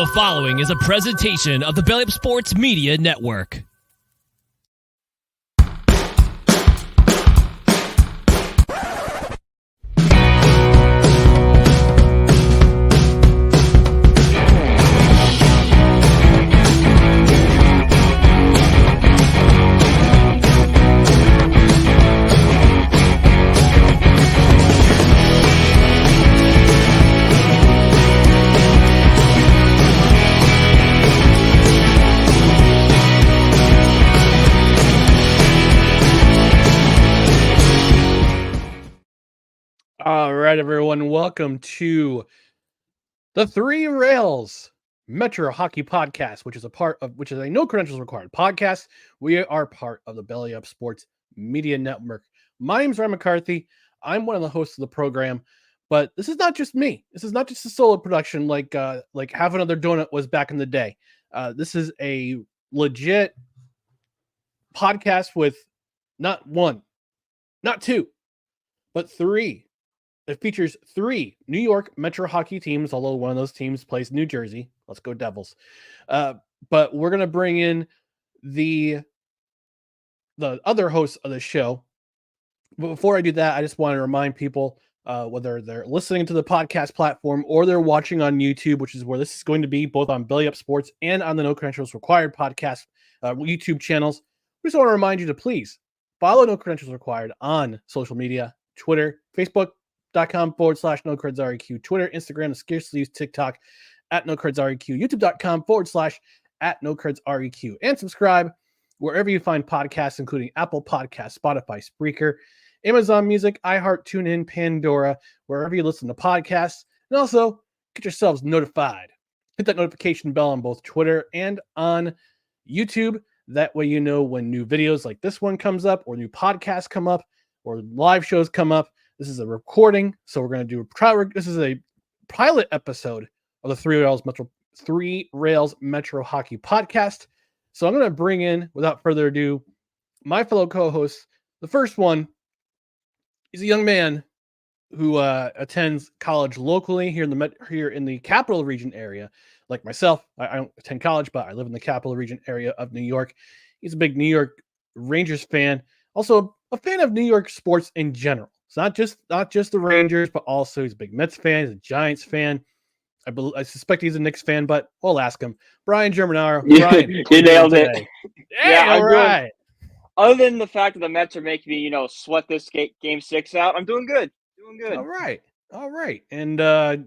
The following is a presentation of the Belly Up Sports Media Network. All right, everyone. Welcome to the Three Rails Metro Hockey Podcast, which is a no credentials required podcast. We are part of the Belly Up Sports Media Network. My name is Ryan McCarthy. I'm one of the hosts of the program, but this is not just me. This is not just a solo production like Have Another Donut was back in the day. This is a legit podcast with not one, not two, but three. It features three New York Metro hockey teams, although one of those teams plays New Jersey. Let's go Devils. But we're going to bring in the other hosts of the show. But before I do that, I just want to remind people, whether they're listening to the podcast platform or they're watching on YouTube, which is where this is going to be, both on Belly Up Sports and on the No Credentials Required podcast YouTube channels. We just want to remind you to please follow No Credentials Required on social media, Twitter, Facebook.com/NoCredsREQ, Twitter, Instagram, scarcely use TikTok @NoCredsREQ, YouTube.com/@NoCredsREQ, and subscribe wherever you find podcasts, including Apple Podcasts, Spotify, Spreaker, Amazon Music, iHeart, TuneIn, Pandora, wherever you listen to podcasts. And also get yourselves notified. Hit that notification bell on both Twitter and on YouTube. That way you know when new videos like this one comes up, or new podcasts come up, or live shows come up. This is a recording, so we're going to do this is a pilot episode of the Three Rails Metro Hockey Podcast. So I'm going to bring in, without further ado, my fellow co-hosts. The first one is a young man who attends college locally here in the Capital Region area. Like myself, I don't attend college, but I live in the Capital Region area of New York. He's a big New York Rangers fan, also a fan of New York sports in general. It's not just the Rangers, but also he's a big Mets fan. He's a Giants fan. I suspect he's a Knicks fan, but we'll ask him. Brian Germinaro. Brian, you nailed it. Hey, yeah, all right. Other than the fact that the Mets are making me, sweat this game 6 out, I'm doing good. All right. And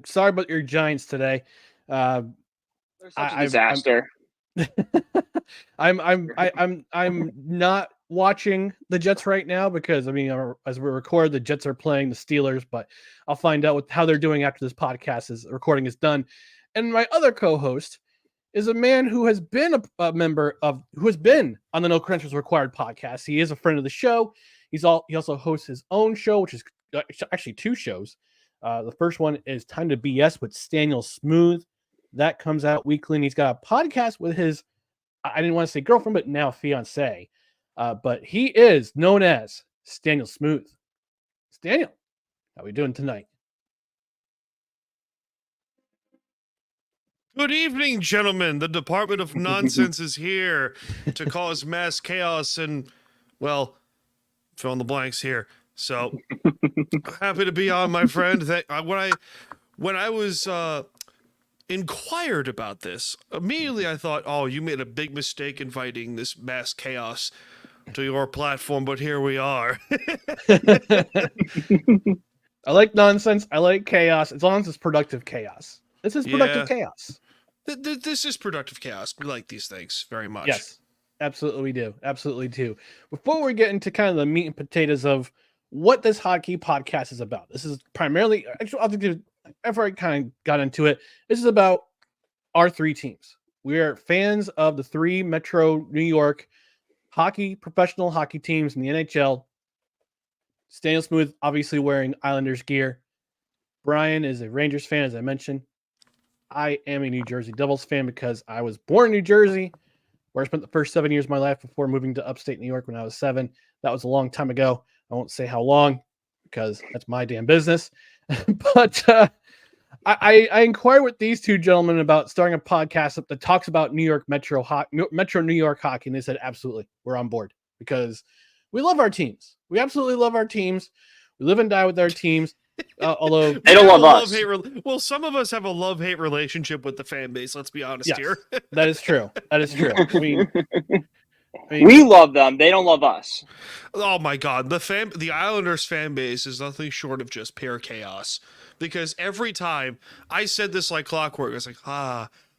sorry about your Giants today. They're such a disaster. I'm not watching the Jets right now because, as we record, the Jets are playing the Steelers, but I'll find out how they're doing after this podcast recording is done. And my other co-host is a man who has been who has been on the No Credentials Required podcast. He is a friend of the show. He also hosts his own show, which is actually two shows. The first one is Time to BS with Staniel Smooth. That comes out weekly, and he's got a podcast with his, I didn't want to say girlfriend, but now fiance. But he is known as Staniel Smooth. Staniel, how are we doing tonight? Good evening, gentlemen. The Department of Nonsense is here to cause mass chaos and, well, fill in the blanks here. So, happy to be on, my friend. When I was inquired about this, immediately I thought, oh, you made a big mistake inviting this mass chaos to your platform, but here we are. I like nonsense. I like chaos, as long as it's productive chaos. This is productive chaos. This is productive chaos. We like these things very much. Yes, absolutely we do. Absolutely do. Before we get into kind of the meat and potatoes of what this hockey podcast is about, this is primarily, actually, after I kind of got into it, this is about our three teams. We are fans of the three Metro New York professional hockey teams in the NHL. Staniel Smooth, obviously wearing Islanders gear. Brian is a Rangers fan, as I mentioned. I am a New Jersey Devils fan because I was born in New Jersey, where I spent the first 7 years of my life before moving to upstate New York when I was 7. That was a long time ago. I won't say how long because that's my damn business. But I inquired with these two gentlemen about starting a podcast that talks about Metro New York hockey, and they said absolutely, we're on board because we love our teams. We absolutely love our teams. We live and die with our teams. Although They don't love us. Well, some of us have a love-hate relationship with the fan base. Let's be honest here. That is true. That is true. I mean, we love them. They don't love us. Oh my God, the Islanders fan base is nothing short of just pure chaos. Because every time I said this like clockwork, it's like,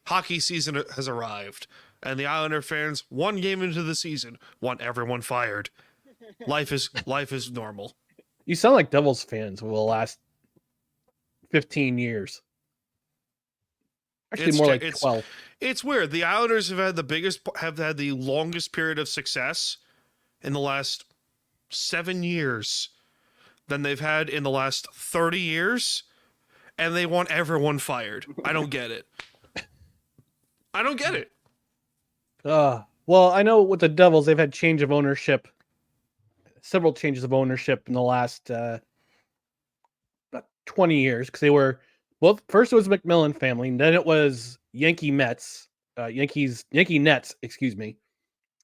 hockey season has arrived, and the Islander fans, one game into the season, want everyone fired. Life is normal. You sound like Devils fans over the last 15 years. Actually, more like 12. It's weird. The Islanders have had the longest period of success in the last 7 years than they've had in the last 30 years, and they want everyone fired. I don't get it. I don't get it. Well, I know with the Devils, they've had change of ownership, several changes of ownership in the last about 20 years, because they were, well, first it was the McMillan family, and then it was Yankee Nets, excuse me,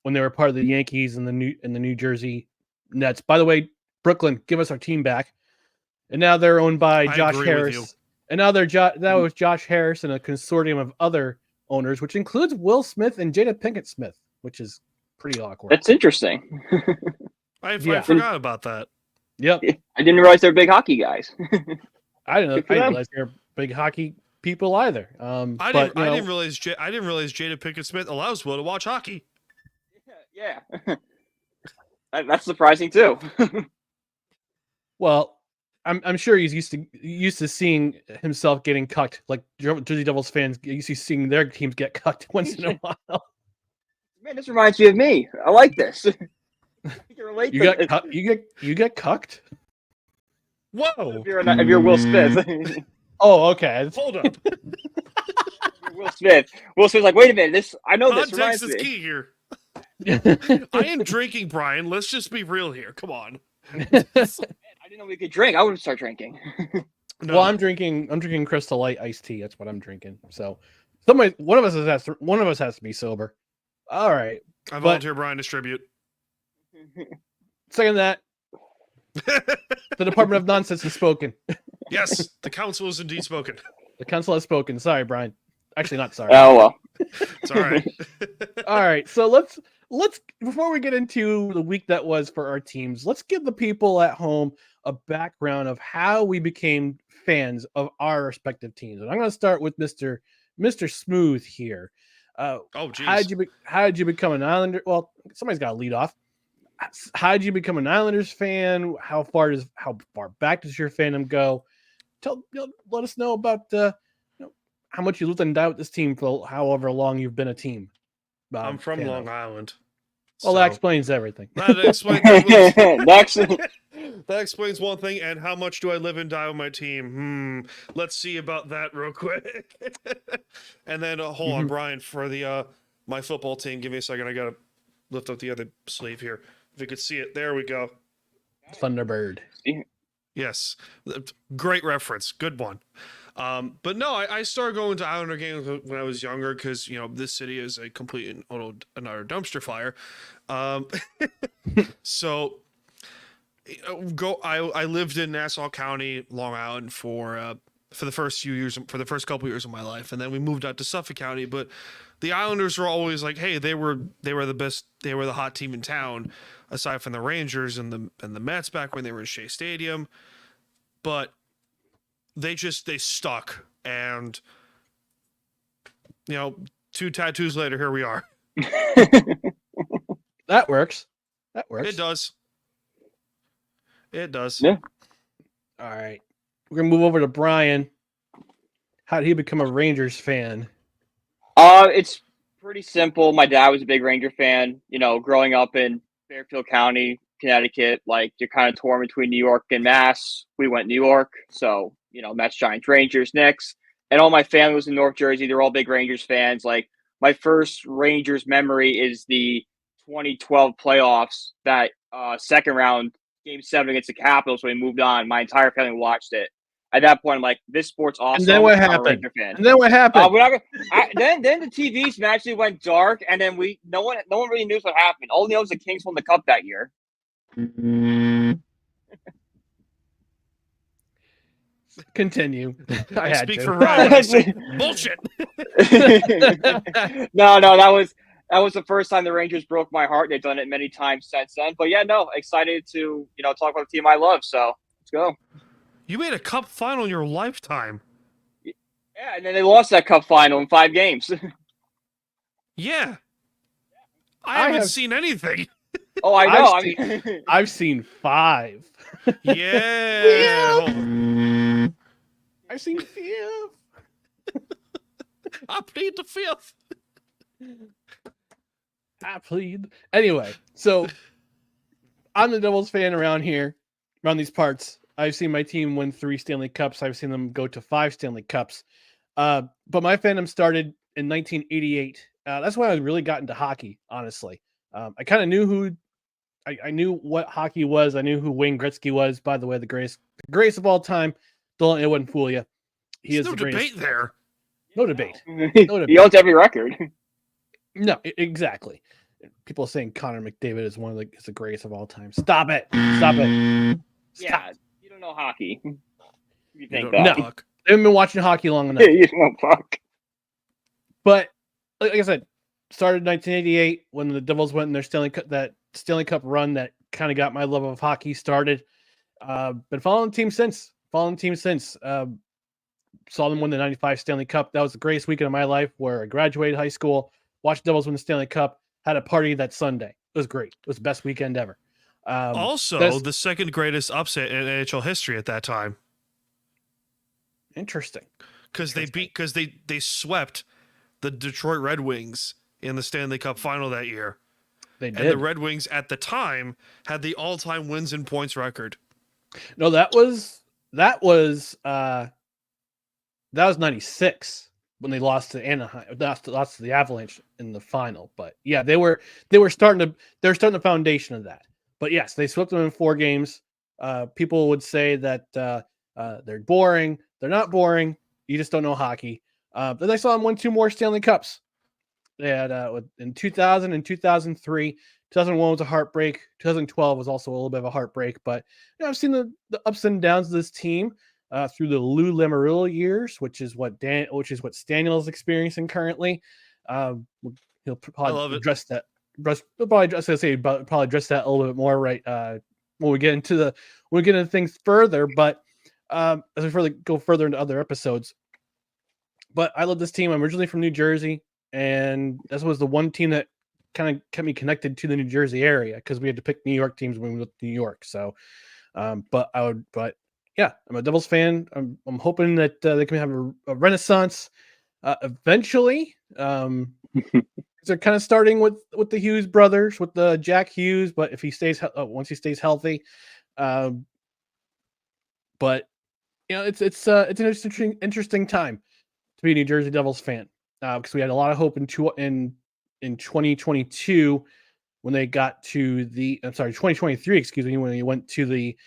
when they were part of the Yankees and the New Jersey Nets. By the way, Brooklyn, give us our team back. And now they're owned by Josh Harris. And now that was Josh Harris and a consortium of other owners, which includes Will Smith and Jada Pinkett Smith, which is pretty awkward. That's interesting. I forgot about that. Yep. I didn't realize they're big hockey guys. I didn't realize they're big hockey people either. I didn't realize Jada Pinkett Smith allows Will to watch hockey. Yeah. That's surprising too. Well, I'm sure he's used to seeing himself getting cucked, like Jersey Devils fans used to seeing their teams get cucked once in a while. Man, this reminds me of me. I like this. You get cucked? Whoa! If you're Will Smith. Oh, okay. Hold up. Will Smith. Will Smith's like, wait a minute. I know this. Context is key here. I am drinking, Brian. Let's just be real here. Come on. Man, I didn't know we could drink. I would start drinking. No. Well, I'm drinking Crystal Light iced tea. That's what I'm drinking. So, one of us has to be sober. All right. I volunteer Brian distribute. Second that. The Department of Nonsense has spoken. Yes, the council is indeed spoken. The council has spoken. Sorry, Brian. Actually, not sorry. Oh well. It's all right. All right. So let's before we get into the week that was for our teams, let's give the people at home a background of how we became fans of our respective teams. And I'm going to start with Mr. Smooth here. Geez. How did you become an Islander? Well, somebody's got to lead off. How did you become an Islanders fan? How far back does your fandom go? Let us know about how much you lived and died with this team for however long you've been a team. I'm from Long Island. Well, that explains everything. That explains one thing. And how much do I live and die with my team? Let's see about that real quick. And then hold on, Brian, for the my football team. Give me a second. I gotta lift up the other sleeve here. If you could see it, there we go. Thunderbird. Yes, great reference. Good one. But no, I started going to Islander games when I was younger because, this city is a complete and another dumpster fire. So I lived in Nassau County, Long Island for the first couple years of my life, and then we moved out to Suffolk County. But the Islanders were always like, hey, they were the best, they were the hot team in town, aside from the Rangers and the Mets back when they were in Shea Stadium. But they stuck, and 2 tattoos later, here we are. That works. It does. Yeah. All right. We're gonna move over to Brian. How did he become a Rangers fan? It's pretty simple. My dad was a big Ranger fan. Growing up in Fairfield County, Connecticut, like you're kind of torn between New York and Mass. We went New York, so Mets, Giants, Rangers, Knicks, and all my family was in North Jersey. They're all big Rangers fans. Like my first Rangers memory is the 2012 playoffs, that second round, Game 7 against the Capitals when we moved on. My entire family watched it. at that point, I'm like, this sport's awesome. And then what I'm a happened? Ranger fan. And then what happened? We're not gonna, then the TVs magically went dark, and then no one really knew what happened. All we know is the Kings won the cup that year. Continue. I I had speak to. for Ryan when I say bullshit. No, that was the first time the Rangers broke my heart. They've done it many times since then. But yeah, no, excited to talk about the team I love. So let's go. You made a cup final in your lifetime. Yeah, and then they lost that cup final in 5 games. Yeah. I haven't seen anything. Oh, I know. I've seen 5. Yeah. I've seen 5. I plead the 5th. I plead. Anyway, so I'm the Devils fan around here, around these parts. I've seen my team win 3 Stanley Cups. I've seen them go to 5 Stanley Cups. But my fandom started in 1988. That's when I really got into hockey, honestly. I kind of knew I knew what hockey was. I knew who Wayne Gretzky was. By the way, the greatest of all time. Don't let anyone fool you. He is no the greatest. debate there. No debate. He owns every record. No, exactly. People saying Connor McDavid is one of the greatest of all time. Stop it. Stop it. Yeah, you don't know hockey. You think don't that? No. They haven't been watching hockey long enough. You don't fuck. But like I said, started in 1988 when the Devils went in their Stanley Cup run that kind of got my love of hockey started. Been following the team since. Saw them win the 95 Stanley Cup. That was the greatest weekend of my life where I graduated high school, watched the Devils win the Stanley Cup, had a party that Sunday. It was great. It was the best weekend ever. Also, the second greatest upset in NHL history at that time. Interesting. Because they swept the Detroit Red Wings in the Stanley Cup final that year. They did. And the Red Wings at the time had the all-time wins and points record. No, that was 96 when they lost to Anaheim. Lost to the Avalanche in the final. But yeah, they were starting the foundation of that. But yes, they swept them in 4 games. People would say that they're boring. They're not boring. You just don't know hockey. Then I saw them win 2 more Stanley Cups. They had in 2000 and 2003. 2001 was a heartbreak. 2012 was also a little bit of a heartbreak. But I've seen the ups and downs of this team through the Lou Lamoriello years, which is what Staniel is experiencing currently. He'll probably address that. Probably address that a little bit more right when we get into things further. But as we go further into other episodes. But I love this team. I'm originally from New Jersey, and this was the one team that kind of kept me connected to the New Jersey area because we had to pick New York teams when we went to New York. So, yeah, I'm a Devils fan. I'm hoping that they can have a renaissance eventually. They're kind of starting with the Hughes brothers, with the Jack Hughes, but if he stays once he stays healthy, but it's an interesting time to be a New Jersey Devils fan because we had a lot of hope in 2022 when they got to 2023, excuse me, when they went to the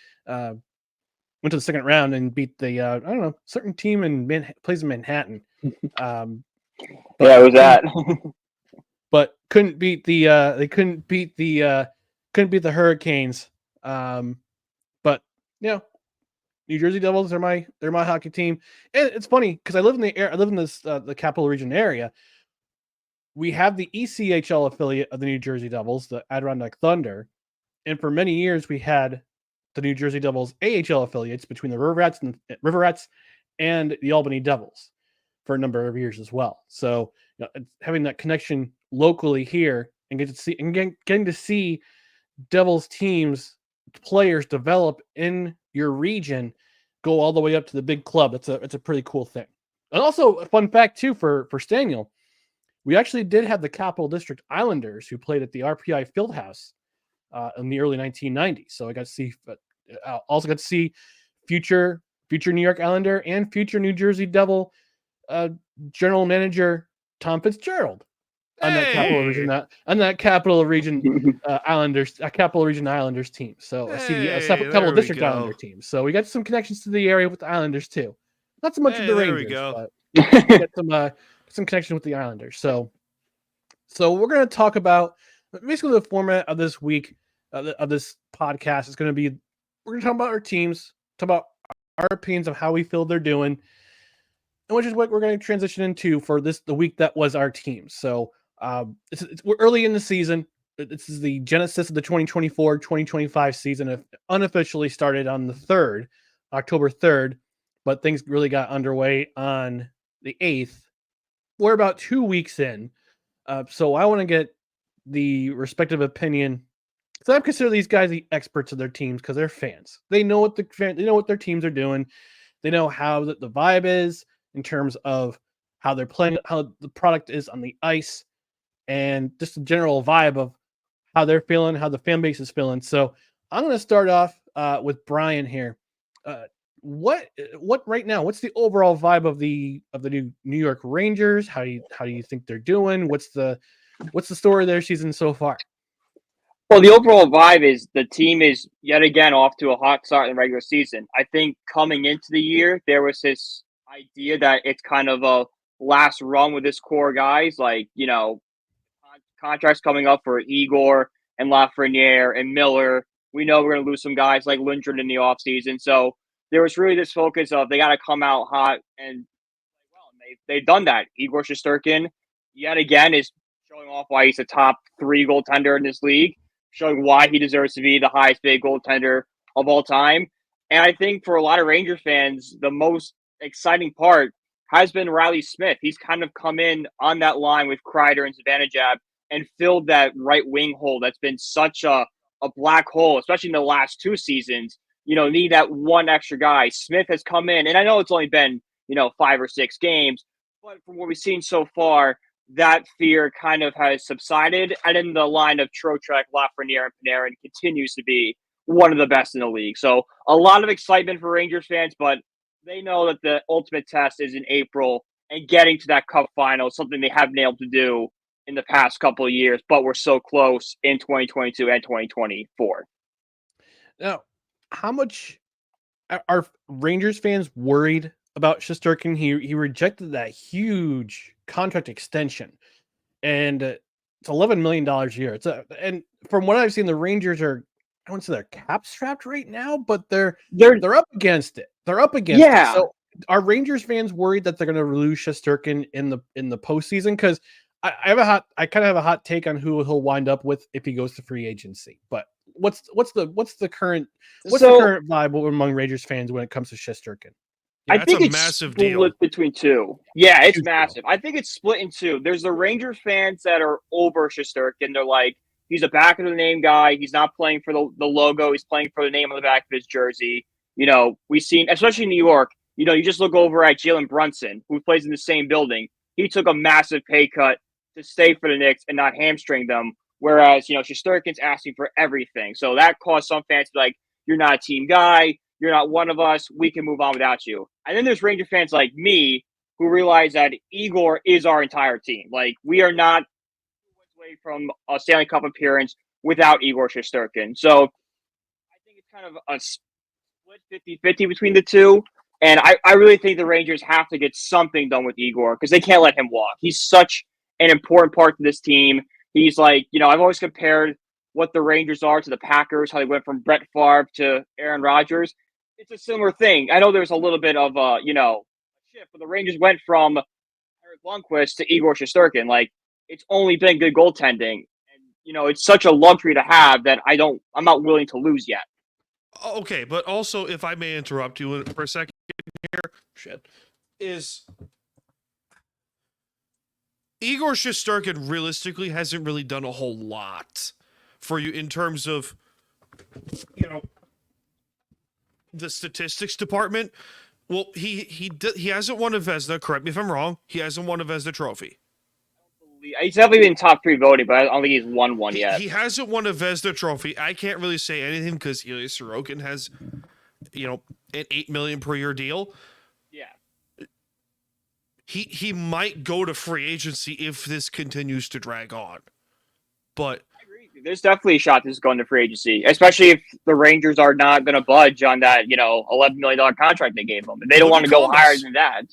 second round and beat the certain team plays in Manhattan. Yeah, it was that. But couldn't beat the Hurricanes. But New Jersey Devils are my hockey team. And it's funny because I live in the Capital Region area. We have the ECHL affiliate of the New Jersey Devils, the Adirondack Thunder, and for many years we had the New Jersey Devils AHL affiliates between the River Rats and the Albany Devils for a number of years as well. So having that connection locally here and getting to see Devils teams, players develop in your region, go all the way up to the big club. It's a pretty cool thing. And also a fun fact too for Staniel, we actually did have the Capital District Islanders who played at the RPI Fieldhouse in the early 1990s. So I also got to see future New York Islander and future New Jersey Devil general manager Tom Fitzgerald on that Capital Region, Capital Region Islanders team. So a couple of District Islander teams. So we got some connections to the area with the Islanders too. Not so much with the Rangers, but we got some connection with the Islanders. So we're going to talk about basically the format of this week of this podcast is going to be we're going to talk about our teams, talk about our opinions of how we feel they're doing, and which is what we're going to transition into for the week that was our team. So we're early in the season. This is the genesis of the 2024-2025 season. It unofficially started on the October 3rd, but things really got underway on the 8th. We're about 2 weeks in. So I want to get the respective opinion. So I consider these guys the experts of their teams because they're fans. They know what their teams are doing. They know how the vibe is in terms of how they're playing, how the product is on the ice, and just the general vibe of how they're feeling, how the fan base is feeling. So I'm going to start off with Brian here. What right now? What's the overall vibe of the New York Rangers? How do you think they're doing? What's the story of their season so far? Well, the overall vibe is the team is yet again off to a hot start in the regular season. I think coming into the year, there was this idea that it's kind of a last run with this core guys, like, contracts coming up for Igor and Lafreniere and Miller. We know we're going to lose some guys like Lindgren in the offseason. So there was really this focus of they got to come out hot. And, they've done that. Igor Shesterkin, yet again, is showing off why he's a top 3 goaltender in this league, showing why he deserves to be the highest paid goaltender of all time. And I think for a lot of Ranger fans, the most exciting part has been Riley Smith. He's kind of come in on that line with Kreider and Zibanejad and filled that right wing hole that's been such a black hole, especially in the last 2 seasons. Need that one extra guy. Smith has come in, and I know it's only been, 5 or 6 games, but from what we've seen so far, that fear kind of has subsided. And in the line of Trocheck, Lafreniere, and Panarin continues to be one of the best in the league. So a lot of excitement for Rangers fans, but they know that the ultimate test is in April, and getting to that cup final is something they haven't been able to do in the past couple of years, but we're so close in 2022 and 2024. Now, how much are Rangers fans worried about Shesterkin? He rejected that huge contract extension, and it's $11 million a year. And from what I've seen, the Rangers are, I wouldn't say they're cap strapped right now, but they're up against it. They're up against it. So are Rangers fans worried that they're going to lose Shesterkin in the postseason? Because I kind of have a hot take on who he'll wind up with if he goes to free agency. But what's the current vibe among Rangers fans when it comes to Shesterkin? I think it's massive split between 2. Yeah, it's massive. I think it's split in 2. There's the Rangers fans that are over Shesterkin. They're like, he's a back of the name guy. He's not playing for the logo. He's playing for the name on the back of his jersey. We've seen, especially in New York, you just look over at Jalen Brunson, who plays in the same building. He took a massive pay cut to stay for the Knicks and not hamstring them. Whereas, Shesterkin's asking for everything. So that caused some fans to be like, you're not a team guy. You're not one of us. We can move on without you. And then there's Ranger fans like me who realize that Igor is our entire team. Like, we are not away from a Stanley Cup appearance without Igor Shesterkin. So I think it's kind of a split 50-50 between the two. And I really think the Rangers have to get something done with Igor because they can't let him walk. He's such an important part to this team. He's like, I've always compared what the Rangers are to the Packers, how they went from Brett Favre to Aaron Rodgers. It's a similar thing. I know there's a little bit of shift, but the Rangers went from Eric Lundqvist to Igor Shesterkin. Like, it's only been good goaltending, and it's such a luxury to have that I'm not willing to lose yet. Okay, but also, if I may interrupt you for a second here, is Igor Shesterkin realistically hasn't really done a whole lot for you in terms of the statistics department. Well, he hasn't won a Vezina. Correct me if I'm wrong. He hasn't won a Vezina trophy. He's definitely been top 3 voting, but I don't think he's won one yet. He hasn't won a Vezina trophy. I can't really say anything because Ilya Sorokin has, an $8 million per year deal. Yeah. he might go to free agency if this continues to drag on. But I agree. There's definitely a shot this is going to free agency, especially if the Rangers are not going to budge on that, $11 million contract they gave him. And they don't want to go higher than that.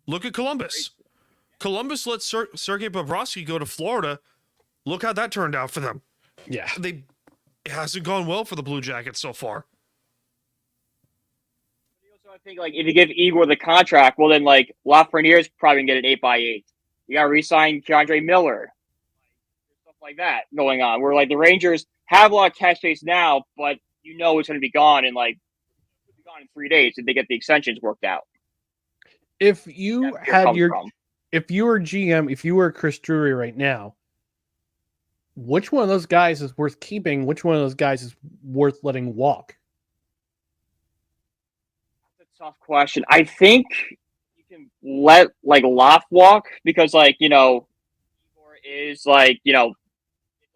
Look at Columbus. Columbus let Sergei Bobrovsky go to Florida. Look how that turned out for them. Yeah. It hasn't gone well for the Blue Jackets so far. So I think, if you give Igor the contract, well, then, Lafreniere's probably going to get an 8x8. You got to re-sign Keandre Miller. Stuff like that going on. Where, the Rangers have a lot of cash space now, but it's going to be gone in, it'll be gone in 3 days if they get the extensions worked out. If you were GM, if you were Chris Drury right now, which one of those guys is worth keeping? Which one of those guys is worth letting walk? That's a tough question. I think you can let Loft walk because Igor is it's a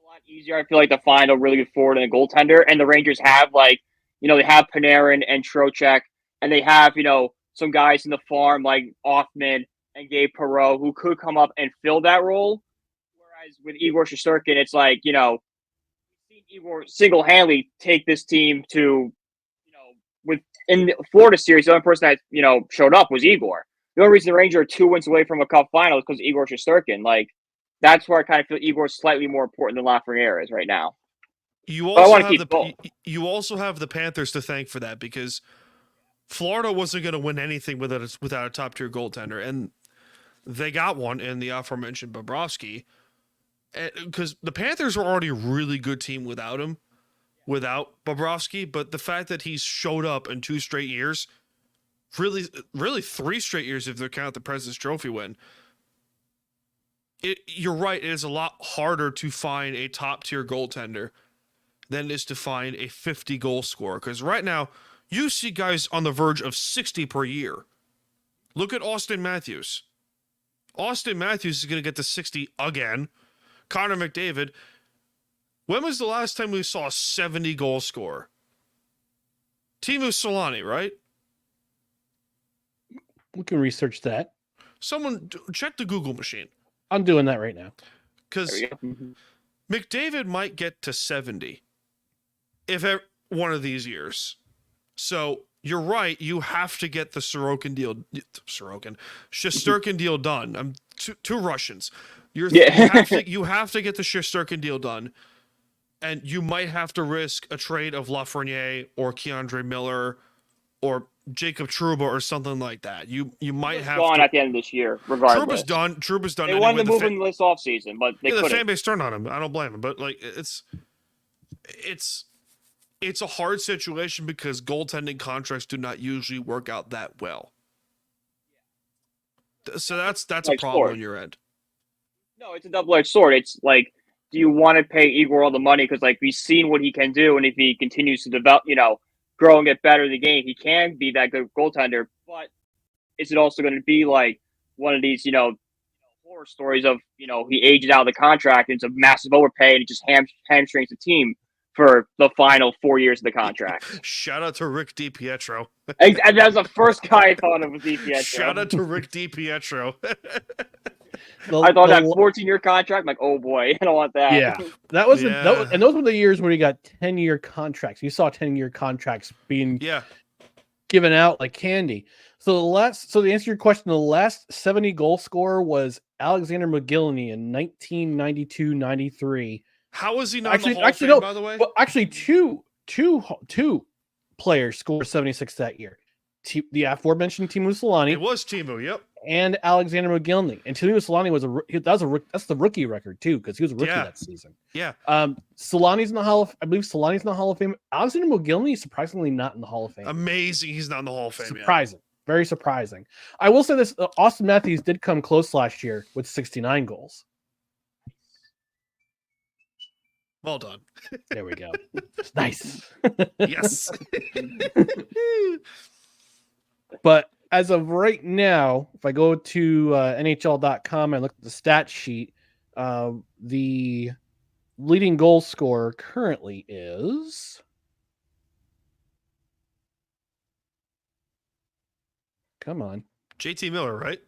lot easier. I feel to find a really good forward and a goaltender, and the Rangers have they have Panarin and Trocheck, and they have some guys in the farm like Offman and Gabe Perreault who could come up and fill that role. Whereas with Igor Shesterkin, it's we've seen Igor single-handedly take this team to, in the Florida series, the only person that, showed up was Igor. The only reason the Rangers are 2 wins away from a cup final is because of Igor Shesterkin. That's where I kind of feel Igor's slightly more important than Lafreniere is right now. You also have the Panthers to thank for that because Florida wasn't going to win anything without a top-tier goaltender, and they got one in the aforementioned Bobrovsky. Because the Panthers were already a really good team without him, without Bobrovsky, but the fact that he's showed up in 2 straight years, really 3 straight years if they count the President's Trophy win, you're right, it is a lot harder to find a top-tier goaltender than it is to find a 50-goal scorer. Because right now, you see guys on the verge of 60 per year. Look at Austin Matthews. Austin Matthews is going to get to 60 again. Connor McDavid. When was the last time we saw a 70-goal scorer? Teemu Solani, right? We can research that. Someone check the Google machine. I'm doing that right now. Because McDavid might get to 70 if one of these years. So you're right. You have to get the Shesterkin deal done. I'm two Russians. You have to get the Shesterkin deal done, and you might have to risk a trade of Lafreniere or Keandre Miller or Jacob Trouba or something like that. You might have gone to, at the end of this year, regardless. Trouba's done. They wanted to move him this offseason, but they couldn't. The fan base turned on him. I don't blame him, but it's a hard situation because goaltending contracts do not usually work out that well. So that's a problem on your end. No, it's a double-edged sword. It's do you want to pay Igor all the money because we've seen what he can do, and if he continues to develop, grow and get better in the game, he can be that good goaltender. But is it also going to be one of these, horror stories of he ages out of the contract and it's a massive overpay and it just hamstrings the team for the final 4 years of the contract? Shout out to Rick DiPietro. And that was the first guy I thought of was DiPietro. Shout out to Rick DiPietro. I thought that 14-year contract, oh boy, I don't want that. Yeah, and those were the years when he got 10-year contracts. You saw 10-year contracts being given out like candy. So to answer your question, the last 70-goal scorer was Alexander McGillney in 1992-93. How was he not in the Hall of Fame, by the way? Well, actually, two players scored 76 that year. The aforementioned Teemu Solani. It was Teemu, yep. And Alexander McGillney. And Teemu Solani that's the rookie record too, because he was a rookie that season. Yeah. Solani's in the Hall of Fame. Alexander McGillney is surprisingly not in the Hall of Fame. Amazing, he's not in the Hall of Fame. Surprising. Very surprising. I will say this: Austin Matthews did come close last year with 69 goals. Well done. There we go. It's nice. Yes. But as of right now, if I go to NHL.com and look at the stat sheet, the leading goal scorer currently is... Come on. JT Miller, right?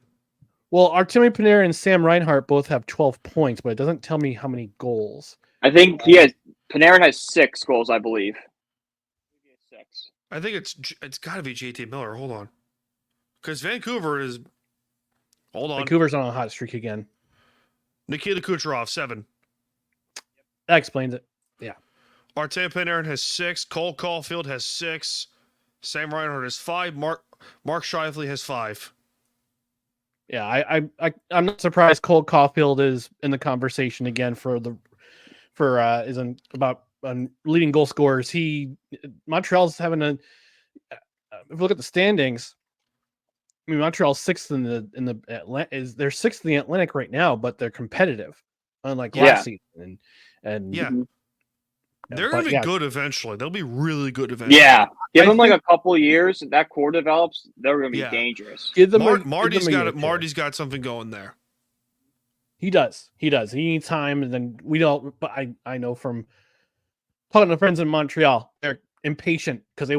Well, Artemi Panarin and Sam Reinhart both have 12 points, but it doesn't tell me how many goals. I think Panarin has 6 goals, I believe. 6. I think it's got to be JT Miller. Hold on, because Vancouver is. Hold on. Vancouver's on a hot streak again. Nikita Kucherov 7. That explains it. Yeah. Artemi Panarin has 6. Cole Caulfield has 6. Sam Reinhart has 5. Mark Scheifele has 5. Yeah, I'm not surprised Cole Caulfield is in the conversation again about leading goal scorers. Montreal's having if you look at the standings, I mean Montreal's sixth in the Atlantic, they're sixth in the Atlantic right now, but they're competitive, unlike last season. And yeah. They're going to be good eventually. They'll be really good eventually. Yeah. Give them like a couple of years. That core develops. They're going to be dangerous. Give them Marty's got something going there. He does. He needs time. And then we don't. But I know from talking to friends in Montreal, they're impatient because they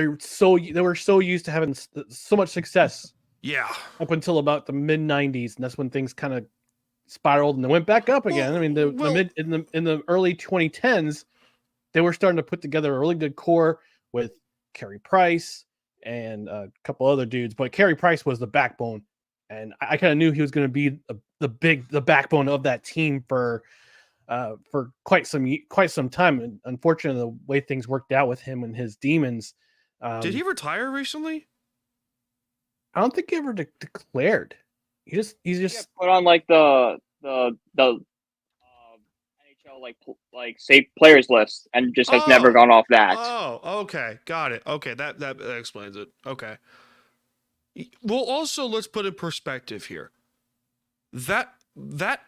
were so used to having so much success. Yeah. Up until about the mid '90s, and that's when things kind of spiraled and they went back up again. I mean, in the early 2010s, they were starting to put together a really good core with Carey Price and a couple other dudes, but Carey Price was the backbone, and I kind of knew he was going to be the backbone of that team for quite some time. And unfortunately, the way things worked out with him and his demons. Did he retire recently? I don't think he ever declared. He's just put on like the NHL like safe players list and just has never gone off that. Oh, okay, got it. Okay, that explains it. Okay. Well, also let's put in perspective here. That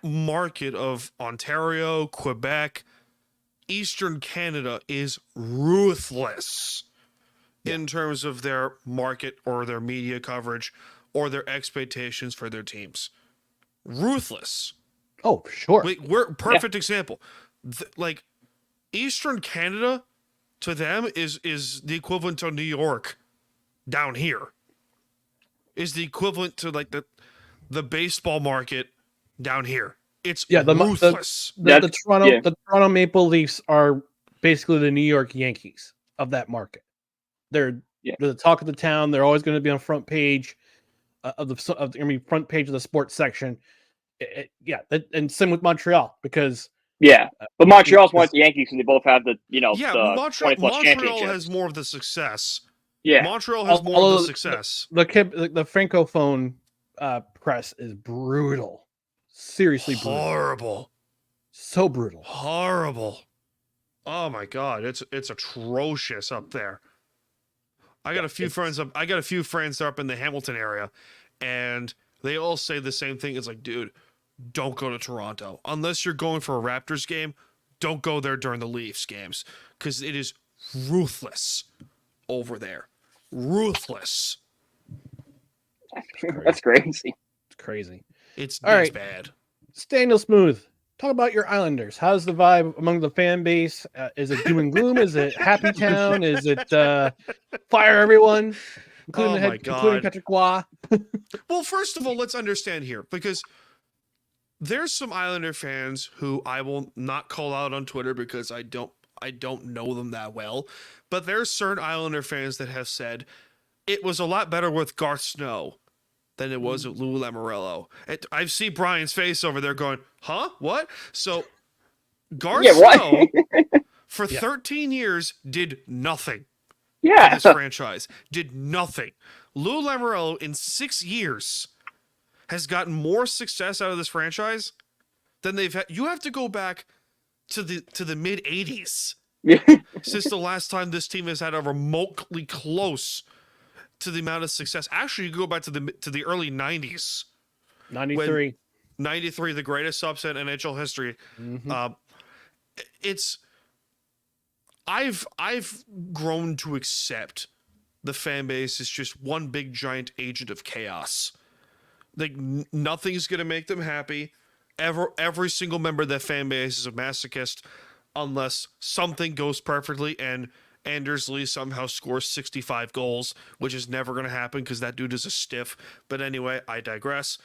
market of Ontario, Quebec, Eastern Canada is ruthless in terms of their market or their media coverage or their expectations for their teams. Ruthless. Oh, sure. We're perfect example. Like Eastern Canada to them is the equivalent to New York down here. Is the equivalent to like the baseball market down here. It's ruthless. The Toronto Maple Leafs are basically the New York Yankees of that market. They're the talk of the town. They're always going to be on front page front page of the sports section. And same with Montreal because but Montreal's one of the Yankees, and they both have the Montreal has more of the success. Yeah, Montreal has more of the success. The francophone press is brutal, seriously brutal. Horrible, so brutal, horrible. Oh my God, it's atrocious up there. I got a few friends up in the Hamilton area, and they all say the same thing. It's like, dude, don't go to Toronto unless you're going for a Raptors game. Don't go there during the Leafs games because it is ruthless over there. Ruthless. That's crazy. It's crazy. It's right. Bad. Staniel Smooth. Talk about your Islanders. How's the vibe among the fan base? Is it doom and gloom? Is it happy town? Is it fire everyone, including Patrick Waugh? Well, first of all, let's understand here because there's some Islander fans who I will not call out on Twitter because I don't know them that well, but there's certain Islander fans that have said it was a lot better with Garth Snow than it was with Lou Lamoriello. I see Brian's face over there going, huh? What? So Garth Snow for 13 years did nothing. Yeah. For this franchise. Did nothing. Lou Lamoriello in 6 years has gotten more success out of this franchise than they've had. You have to go back to the mid 80s since the last time this team has had a remotely close to the amount of success. Actually, you go back to the early 90s. 93. 93, the greatest upset in NHL history. Mm-hmm. I've grown to accept the fan base is just one big giant agent of chaos. Like nothing's gonna make them happy. Every single member of that fan base is a masochist unless something goes perfectly, and Anders Lee somehow scores 65 goals, which is never going to happen because that dude is a stiff. But anyway, I digress.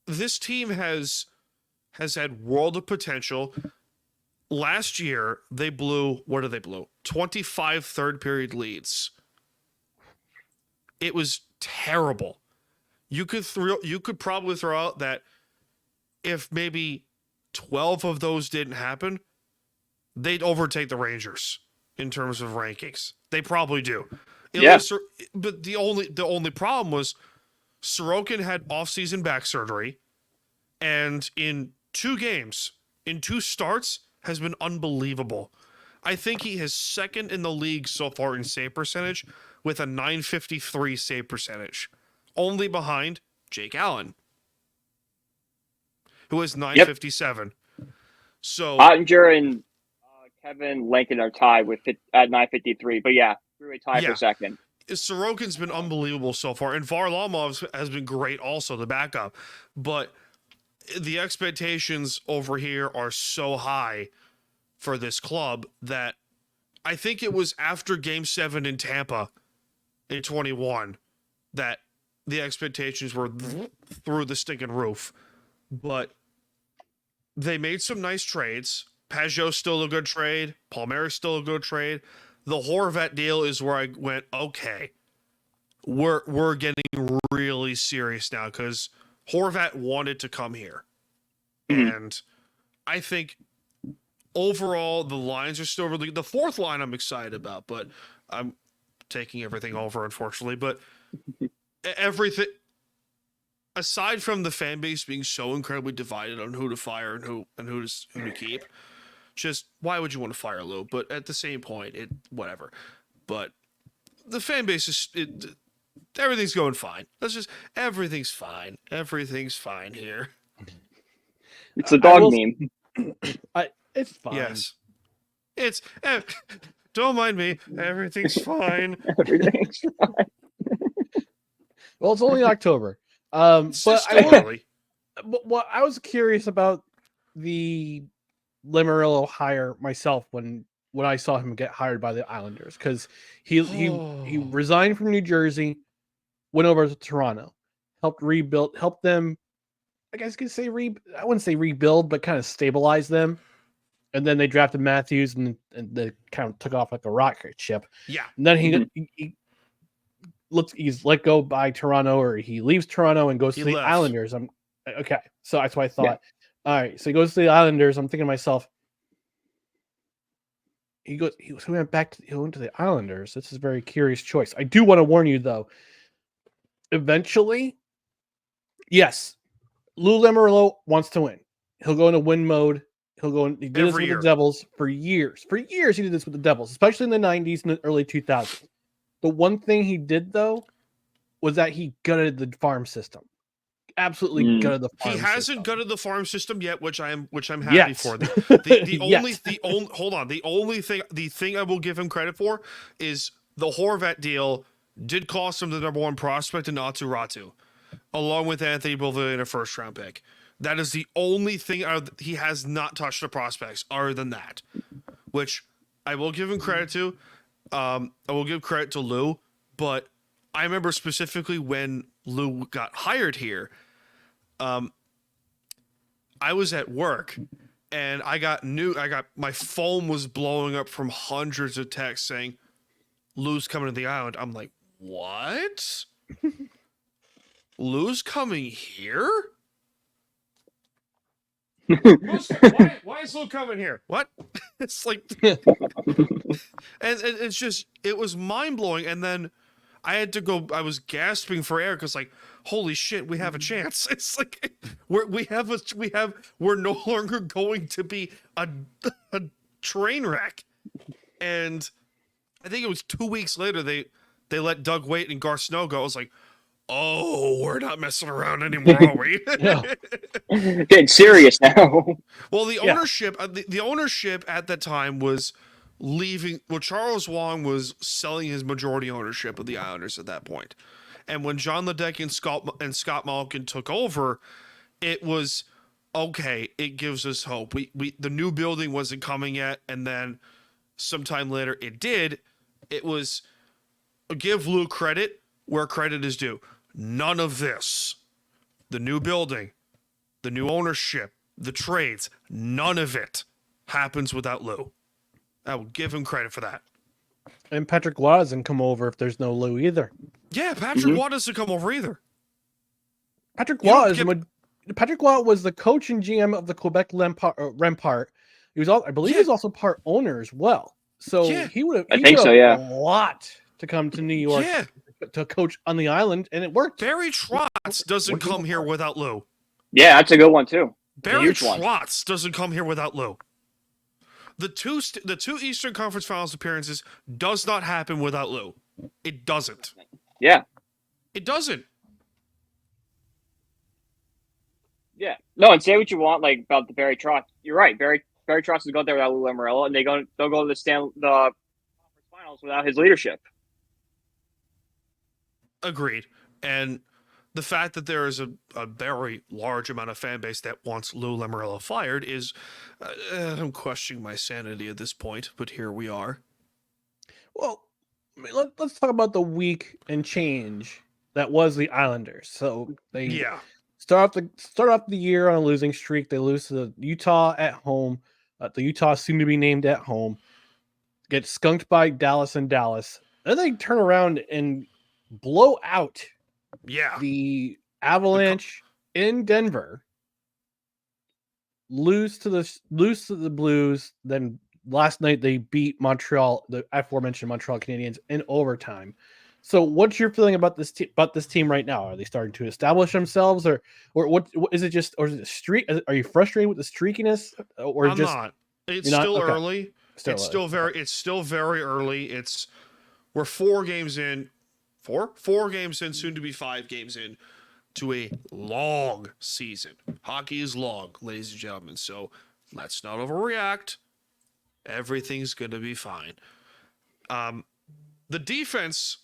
This team has had world of potential. Last year, they blew, what did they blow? 25 third period leads. It was terrible. You could probably throw out that if maybe 12 of those didn't happen, they'd overtake the Rangers in terms of rankings. They probably do. But the only problem was Sorokin had off-season back surgery, and in 2 games, in 2 starts, has been unbelievable. I think he is second in the league so far in save percentage with a .953 save percentage, only behind Jake Allen, who has .957. So Ottinger and Kevin Lincoln are tied at .953, but yeah, through a tie for second. Sorokin's been unbelievable so far, and Varlamov has been great also, the backup. But the expectations over here are so high for this club that I think it was after Game 7 in Tampa in 21 that the expectations were through the stinking roof. But they made some nice trades. Pajot's still a good trade. Palmieri's still a good trade. The Horvat deal is where I went, okay, we're getting really serious now because Horvat wanted to come here. And I think overall the lines are still really, the 4th line I'm excited about, but I'm taking everything over, unfortunately. But everything, aside from the fan base being so incredibly divided on who to fire and who to keep, just why would you want to fire Lou? But at the same point, whatever. But the fan base is everything's going fine. Everything's fine. Everything's fine here. It's a dog meme. It's fine. Yes. It's don't mind me. Everything's fine. Everything's fine. Well, it's only October. It's But just early. what I was curious about the Lamoriello hire myself when I saw him get hired by the Islanders, because he resigned from New Jersey, went over to Toronto, helped them. I guess you could say I wouldn't say rebuild, but kind of stabilize them. And then they drafted Matthews, and they kind of took off like a rocket ship. Yeah. And then he's let go by Toronto, or he leaves Toronto and goes to the Islanders. Okay. So that's what I thought. Yeah. All right. So he goes to the Islanders. I'm thinking to myself, he went to the Islanders. This is a very curious choice. I do want to warn you though. Eventually, yes, Lou Lamoriello wants to win. He'll go into win mode. He did this with the Devils for years. For years, he did this with the Devils, especially in the 90s and the early 2000s. The one thing he did, though, was that he gutted the farm system. Absolutely gutted the farm system. He hasn't gutted the farm system yet, which I'm happy for. The thing I will give him credit for is the Horvat deal did cost him the number 1 prospect in Aatu Ratu, along with Anthony Beauvillier in a 1st-round pick. That is the only thing he has not touched the prospects other than that, which I will give him credit to. I will give credit to Lou, but I remember specifically when Lou got hired here, I was at work and my phone was blowing up from hundreds of texts saying Lou's coming to the island. I'm like, what? Lou's coming here? Why is Lou coming here? What? It's like, and it's just, it was mind blowing. And then I had to go. I was gasping for air because, like, holy shit, we have a chance. It's like we're no longer going to be a train wreck. And I think it was 2 weeks later they let Doug Waite and Gar Snow go. I was like, oh, we're not messing around anymore, are we? Getting serious now. Well, the ownership, the ownership at that time was leaving. Well, Charles Wong was selling his majority ownership of the Islanders at that point, and when John Ledecky and Scott Malkin took over, it was okay. It gives us hope. We the new building wasn't coming yet, and then sometime later it did, it was give Lou credit where credit is due. None of this. The new building, the new ownership, the trades, none of it happens without Lou. I will give him credit for that. And Patrick Waugh doesn't come over if there's no Lou either. Yeah, Patrick Waugh doesn't come over either. Patrick Waugh was the coach and GM of the Quebec Rempart. He was I believe he was also part owner as well. So he would have a lot to come to New York to coach on the island, and it worked. Barry Trotz doesn't come here without Lou. Yeah, that's a good one too. Barry Trotz doesn't come here without Lou. The two Eastern Conference Finals appearances does not happen without Lou. It doesn't. Yeah. It doesn't. Yeah. No, and say what you want about the Barry Trotz. You're right. Barry Trotz has gone there without Lou Lamoriello, and they'll go to the conference finals without his leadership. Agreed. And the fact that there is a very large amount of fan base that wants Lou Lamoriello fired is, I'm questioning my sanity at this point, but here we are. Well, let's talk about the week and change that was the Islanders. So they start off the year on a losing streak. They lose to Utah at home. The Utah soon to be named at home. Get skunked by Dallas in Dallas. Then they turn around and blow out the Avalanche in Denver. Lose to the Blues. Then last night they beat Montreal, the aforementioned Montreal Canadiens, in overtime. So, what's your feeling about this team right now? Are they starting to establish themselves, or what is it? Just or is it streak? Are you frustrated with the streakiness, or I'm just not? It's still early. It's still very early. We're 4 games in, soon to be 5 games in to a long season. Hockey is long, ladies and gentlemen. So let's not overreact. Everything's gonna be fine. The defense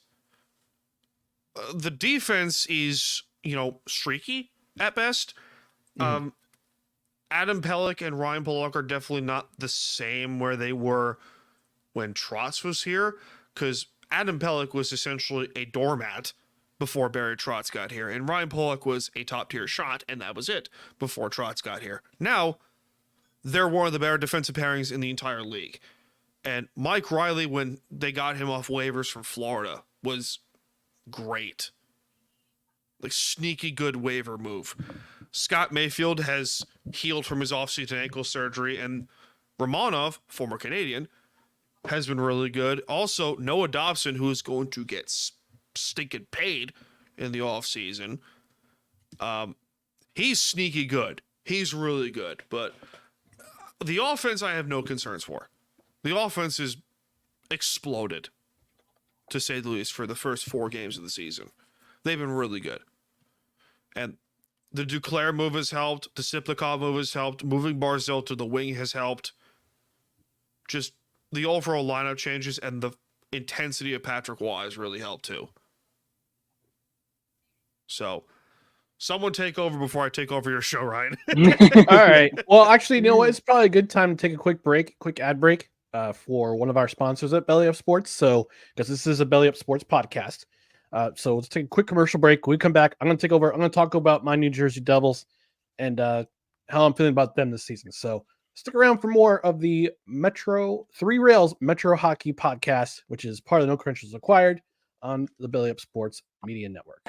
is, streaky at best. Adam Pelech and Ryan Pulock are definitely not the same where they were when Trotz was here, because Adam Pelech was essentially a doormat before Barry Trotz got here, and Ryan Pulock was a top-tier shot, and that was it before Trotz got here. Now, they're one of the better defensive pairings in the entire league. And Mike Riley, when they got him off waivers from Florida, was great. Sneaky good waiver move. Scott Mayfield has healed from his offseason ankle surgery, and Romanov, former Canadian, has been really good. Also, Noah Dobson, who is going to get stinking paid in the offseason. He's sneaky good. He's really good. But the offense I have no concerns for. The offense is exploded, to say the least, for the first 4 games of the season. They've been really good. And the Duclair move has helped. The Siplikov move has helped. Moving Barzell to the wing has helped. Just the overall lineup changes and the intensity of Patrick Waugh has really helped too. So, someone take over before I take over your show, Ryan. All right. Well, actually, you know what? It's probably a good time to take a quick ad break for one of our sponsors at Belly Up Sports. So, because this is a Belly Up Sports podcast. So let's take a quick commercial break. When we come back, I'm going to take over. I'm going to talk about my New Jersey Devils and how I'm feeling about them this season. So stick around for more of the Three Rails Metro Hockey podcast, which is part of the No Credentials Acquired on the Belly Up Sports Media Network.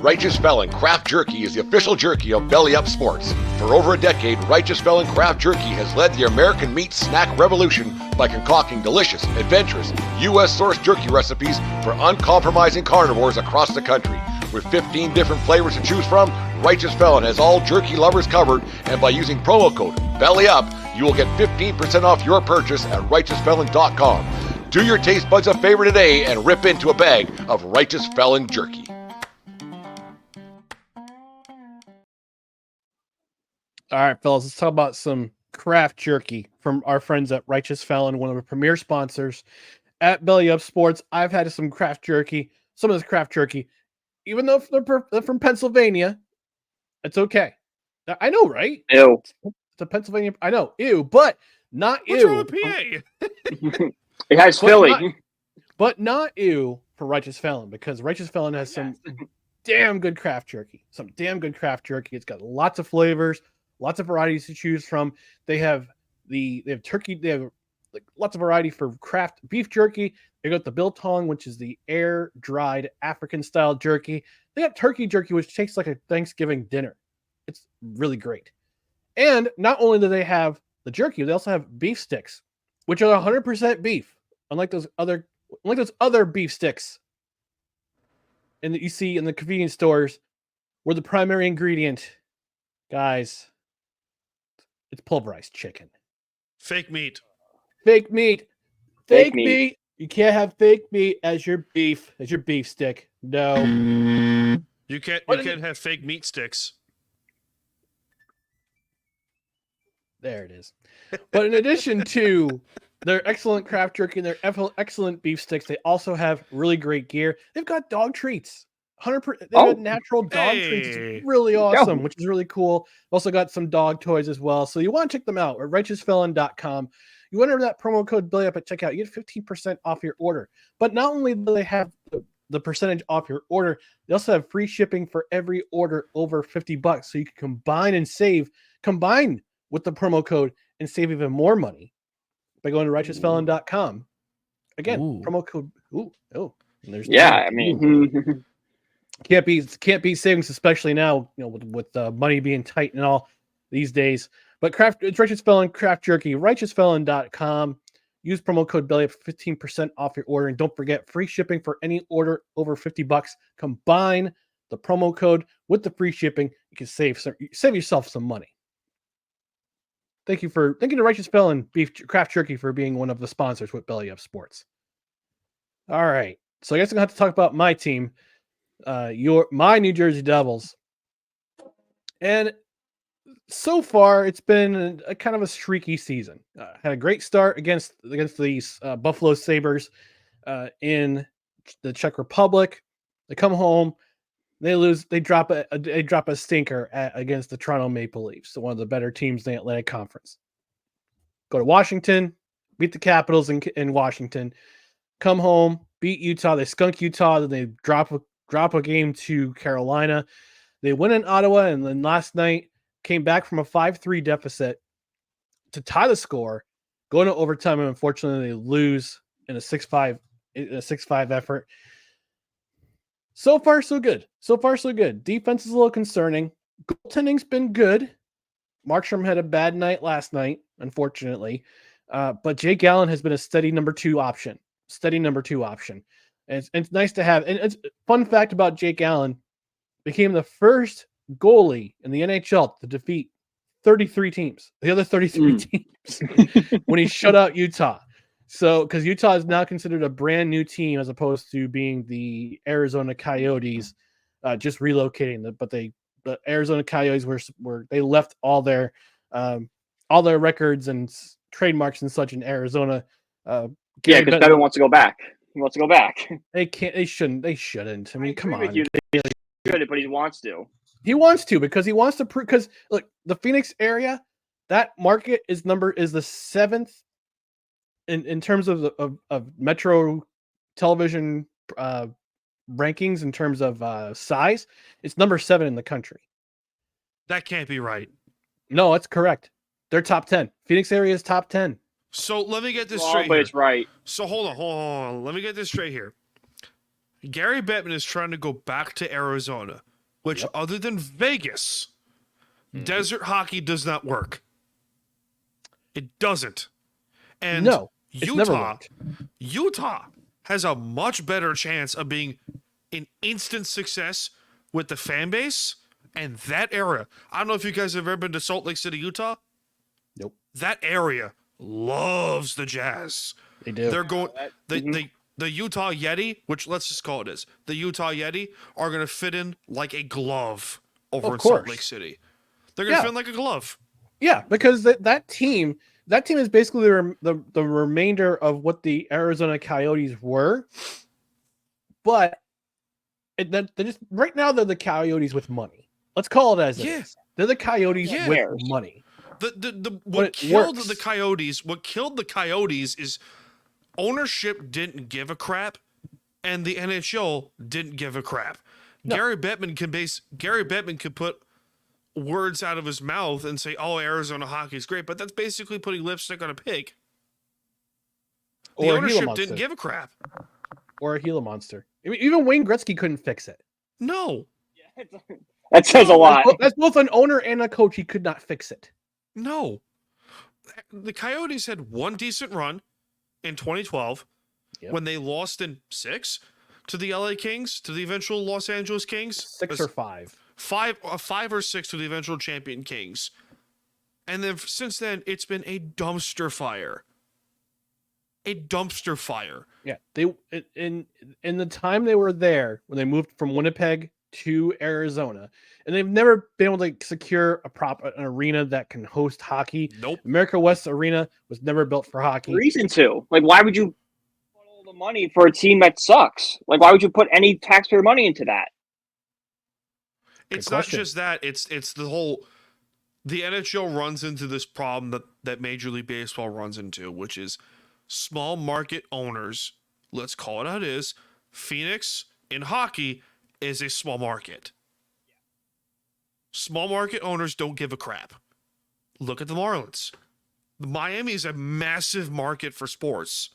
Righteous Felon Craft Jerky is the official jerky of Belly Up Sports. For over a decade, Righteous Felon Craft Jerky has led the American meat snack revolution by concocting delicious, adventurous, U.S.-sourced jerky recipes for uncompromising carnivores across the country. With 15 different flavors to choose from, Righteous Felon has all jerky lovers covered, and by using promo code BELLYUP, you will get 15% off your purchase at RighteousFelon.com. Do your taste buds a favor today and rip into a bag of Righteous Felon jerky. All right, fellas, let's talk about some craft jerky from our friends at Righteous Felon, one of the premier sponsors at Belly Up Sports. I've had some craft jerky, some of this craft jerky, even though they're from Pennsylvania, it's okay. I know, right? Ew. It's a Pennsylvania, I know, ew, but Not What's wrong ew. with PA? It has But Philly. But not ew for Righteous Felon, because Righteous Felon has some damn good craft jerky. Some damn good craft jerky. It's got lots of flavors, lots of varieties to choose from. They have turkey. They have like lots of variety for craft beef jerky. They got the biltong, which is the air dried African style jerky. They got turkey jerky, which tastes like a Thanksgiving dinner. It's really great. And not only do they have the jerky, they also have beef sticks, which are 100% beef, unlike those other beef sticks and that you see in the convenience stores, where the primary ingredient, guys, it's pulverized chicken. Fake meat. Fake meat. Fake Fake meat. meat. You can't have fake meat as your beef stick. No. You can't What is have fake meat sticks. There it is. But in addition to their excellent craft jerky and their excellent beef sticks, they also have really great gear. They've got dog treats. 100%. They've got natural dog treats. Hey. It's really awesome, which is really cool. Also got some dog toys as well. So you want to check them out at righteousfelon.com. You enter that promo code BILLYUP at checkout, you get 15% off your order. But not only do they have the percentage off your order, they also have free shipping for every order over $50. So you can combine with the promo code and save even more money by going to righteousfelon.com. Again, promo code. There's I mean, can't be savings, especially now, with money being tight and all these days. But it's Righteous Felon Craft Jerky, righteousfelon.com. Use promo code BELLYUP for 15% off your order. And don't forget, free shipping for any order over $50. Combine the promo code with the free shipping. You can save yourself some money. Thank you to Righteous Felon Beef Craft Jerky for being one of the sponsors with Belly Up Sports. All right. So I guess I'm going to have to talk about my team, my New Jersey Devils. And so far, it's been a kind of a streaky season. Had a great start against these Buffalo Sabres in the Czech Republic. They come home, they lose. They drop a stinker against the Toronto Maple Leafs, one of the better teams in the Atlantic Conference. Go to Washington, beat the Capitals in Washington. Come home, beat Utah. They skunk Utah. Then they drop a game to Carolina. They win in Ottawa, and then last night came back from a 5-3 deficit to tie the score, going to overtime, and unfortunately they lose in a 6-5 effort. So far, so good. Defense is a little concerning. Goaltending's been good. Markstrom had a bad night last night, unfortunately. But Jake Allen has been a steady number two option. And it's nice to have. And it's fun fact about Jake Allen, became the first goalie in the NHL to defeat 33 teams, the other 33 teams, when he shut out Utah. So, because Utah is now considered a brand new team as opposed to being the Arizona Coyotes, just relocating. But the Arizona Coyotes were they left all their records and trademarks and such in Arizona. Because Bevan wants to go back. He wants to go back. They can't. They shouldn't. I mean, come on. Good, but he wants to. He wants to because he wants to prove. Because look, the Phoenix area, that market is the 7th in terms of metro television rankings in terms of size. It's number 7 in the country. That can't be right. No, that's correct. They're top 10. Phoenix area is top 10. So let me get this straight. But here. It's right. So hold on. Let me get this straight here. Gary Bettman is trying to go back to Arizona, which other than Vegas, desert hockey does not work. It doesn't. And no, it's never worked. Utah has a much better chance of being an instant success with the fan base and that area. I don't know if you guys have ever been to Salt Lake City, Utah. Nope. That area loves the Jazz. They do. They're going. The Utah Yeti, which let's just call it is the Utah Yeti, are going to fit in like a glove over in Salt Lake City. They're going to fit in like a glove. Yeah, because that team is basically the remainder of what the Arizona Coyotes were. But they're just right now they're the Coyotes with money. Let's call it as it is. They're the Coyotes with money. What killed works. the Coyotes? What killed the Coyotes is ownership didn't give a crap, and the NHL didn't give a crap. No. Gary Bettman could put words out of his mouth and say, "Oh, Arizona hockey is great," but that's basically putting lipstick on a pig. The Or a Gila ownership monster. didn't give a crap. Or a Gila monster. I mean, even Wayne Gretzky couldn't fix it. No, That says a lot. That's both an owner and a coach. He could not fix it. no. The Coyotes had one decent run in 2012 when they lost in 6 to the LA Kings, to the eventual Los Angeles Kings. 6 or 5. 5 or 6 to the eventual champion Kings. And then since then, it's been a dumpster fire. A dumpster fire. Yeah, they in the time they were there when they moved from Winnipeg to Arizona, and they've never been able to secure an arena that can host hockey. Nope. America West Arena was never built for hockey. Reason to. Like, why would you put all the money for a team that sucks? Like, why would you put any taxpayer money into that? It's not just that. It's the whole. The NHL runs into this problem that Major League Baseball runs into, which is small market owners. Let's call it how it is. Phoenix in hockey is a small market. Small market owners don't give a crap. Look at the Marlins. Miami is a massive market for sports.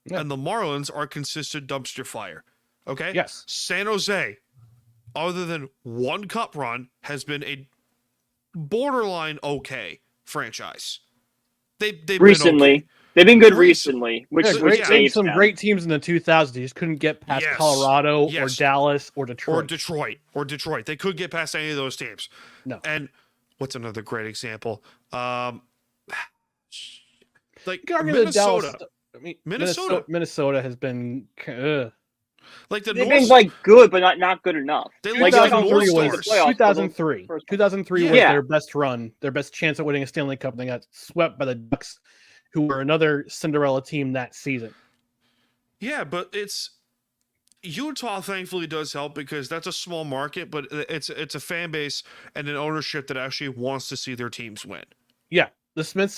Yeah. And the Marlins are consistent dumpster fire. Okay? Yes. San Jose, other than one cup run, has been a borderline okay franchise. They've Recently. been okay. They've been good recently, which Great, some them. great teams in the 2000s. They just couldn't get past Colorado or Dallas or Detroit. Or Detroit. They couldn't get past any of those teams. No. And what's another great example? Like Minnesota. Minnesota. I mean, Minnesota. Minnesota has been. Like the They've North been like good, but not good enough. They Like, lost how the North North Stars. Stars. 2003. 2003 was Yeah. their best run, their best chance at winning a Stanley Cup. And they got swept by the Ducks, who were another Cinderella team that season. Yeah, but it's Utah thankfully does help because that's a small market, but it's a fan base and an ownership that actually wants to see their teams win. Yeah, the Smith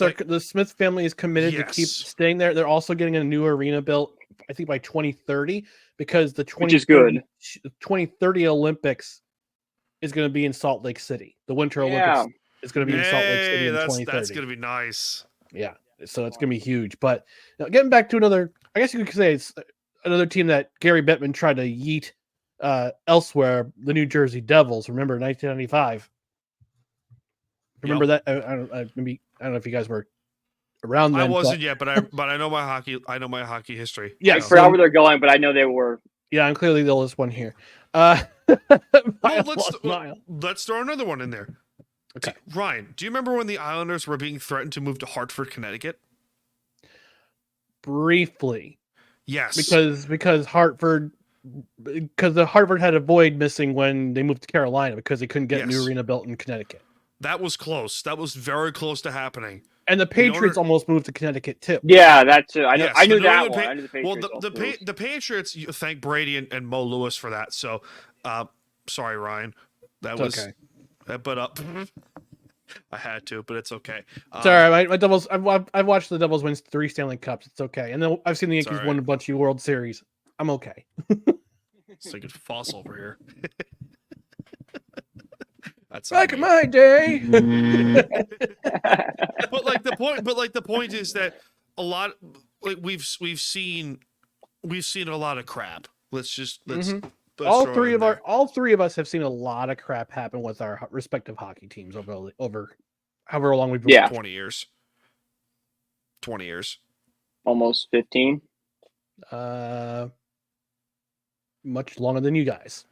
family is committed to keep staying there. They're also getting a new arena built, I think by 2030, because the 2030 Olympics is going to be in Salt Lake City. The Winter Olympics is going to be in Salt Lake City in 2030. That's going to be nice. Yeah, so it's going to be huge. But getting back to another, I guess you could say it's another team that Gary Bettman tried to yeet elsewhere, the New Jersey Devils. Remember 1995? Remember that? I don't know if you guys were around then. I wasn't yet, but I know my hockey. I know my hockey history. Yeah, I forgot where they're going, but I know they were. Yeah, I'm clearly the oldest one here. Let's throw another one in there. Okay, Ryan, do you remember when the Islanders were being threatened to move to Hartford, Connecticut? Briefly, yes, because Hartford had a void missing when they moved to Carolina because they couldn't get a new arena built in Connecticut. That was close. That was very close to happening. And the Patriots almost moved to Connecticut too. Yeah, that's I know. Yes, I knew that one. I knew the Patriots. Well, the Patriots. You thank Brady and Mo Lewis for that. So, sorry, Ryan. That was okay. But I had to, but it's okay. Sorry, my Devils. I've watched the Devils win 3 Stanley Cups. It's okay, and then I've seen the Yankees win a bunch of World Series. I'm okay. It's like a fossil over here. That's back in my day. But the point is that a lot we've seen a lot of crap. Let's all three of us have seen a lot of crap happen with our respective hockey teams over however long we've been. 20 years. 20 years. Almost 15. Much longer than you guys.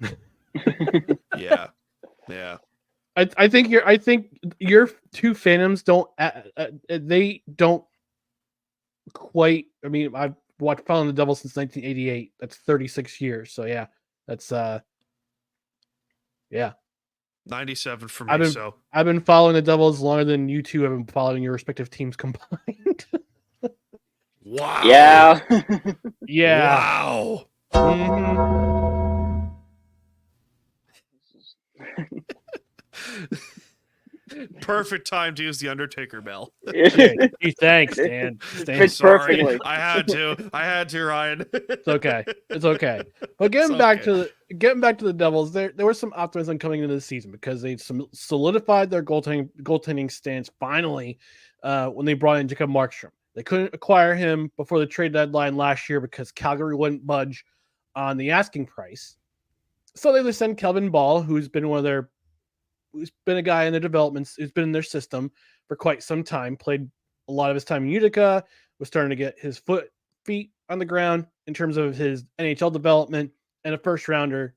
Yeah. I think your two fandoms don't quite. I mean, I've watched following the Devils since 1988. That's 36 years. So yeah, that's 97 for me. I've been following the Devils longer than you two have been following your respective teams combined. Wow. Yeah. Yeah. Wow. Mm-hmm. Perfect time to use the Undertaker bell. Hey, thanks, Dan. Fits Sorry, perfectly. I had to, Ryan. It's okay. It's okay. But getting back to the Devils, there was some optimism coming into the season because they solidified their goaltending stance finally when they brought in Jacob Markstrom. They couldn't acquire him before the trade deadline last year because Calgary wouldn't budge on the asking price. So they sent Kelvin Ball, who's been a guy in the developments, who's been in their system for quite some time, played a lot of his time in Utica, was starting to get his feet on the ground in terms of his NHL development, and a first rounder,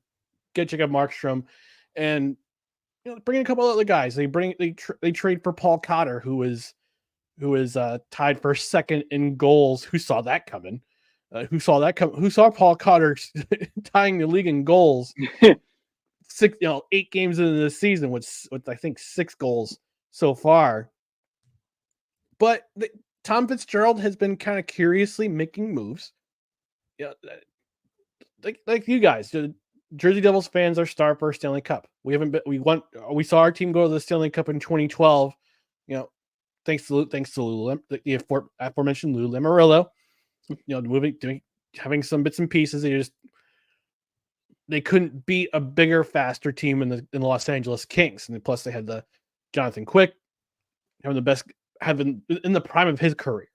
get Jacob Markstrom, and bring in a couple other guys. They trade for Paul Cotter, who is tied for second in goals. Who saw that coming? Who saw Paul Cotter tying the league in goals? 8 games into the season with I think 6 goals so far. But Tom Fitzgerald has been kind of curiously making moves. Yeah, like you guys, the Jersey Devils fans are starved for a Stanley Cup. We saw our team go to the Stanley Cup in 2012. Thanks to the aforementioned Lou Lamoriello. Having some bits and pieces. They couldn't beat a bigger, faster team in the Los Angeles Kings, and plus they had the Jonathan Quick having in the prime of his career,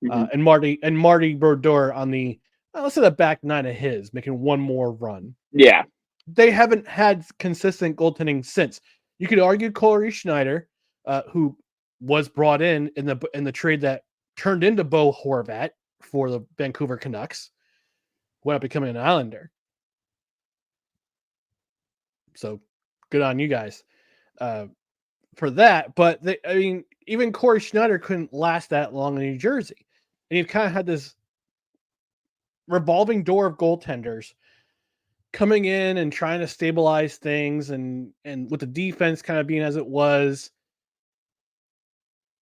and Marty Brodeur on the let's say the back nine of his, making one more run. Yeah, they haven't had consistent goaltending since. You could argue Corey Schneider, who was brought in the trade that turned into Bo Horvat for the Vancouver Canucks, wound up becoming an Islander. So good on you guys for that. But even Corey Schneider couldn't last that long in New Jersey. And you've kind of had this revolving door of goaltenders coming in and trying to stabilize things, and with the defense kind of being as it was.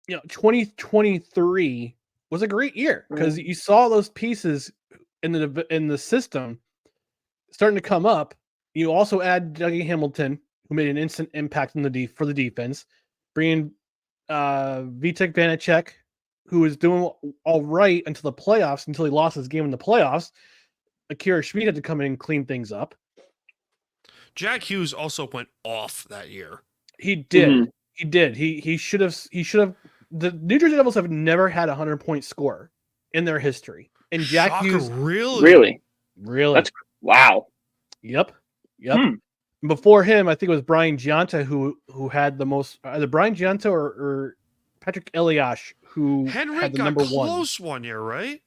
2023 was a great year because you saw those pieces in the system starting to come up. You also add Dougie Hamilton, who made an instant impact for the defense. Bringing Vitek Vanacek, who was doing all right until the playoffs, until he lost his game in the playoffs. Akira Schmid had to come in and clean things up. Jack Hughes also went off that year. He did. Mm-hmm. He did. He should have. The New Jersey Devils have never had a 100-point score in their history. And Jack Hughes, really. That's wow. Yep. Before him, I think it was Brian Giunta who had the most. Either Brian Giunta or Patrick Eliash, who had the number one. Close one year, right?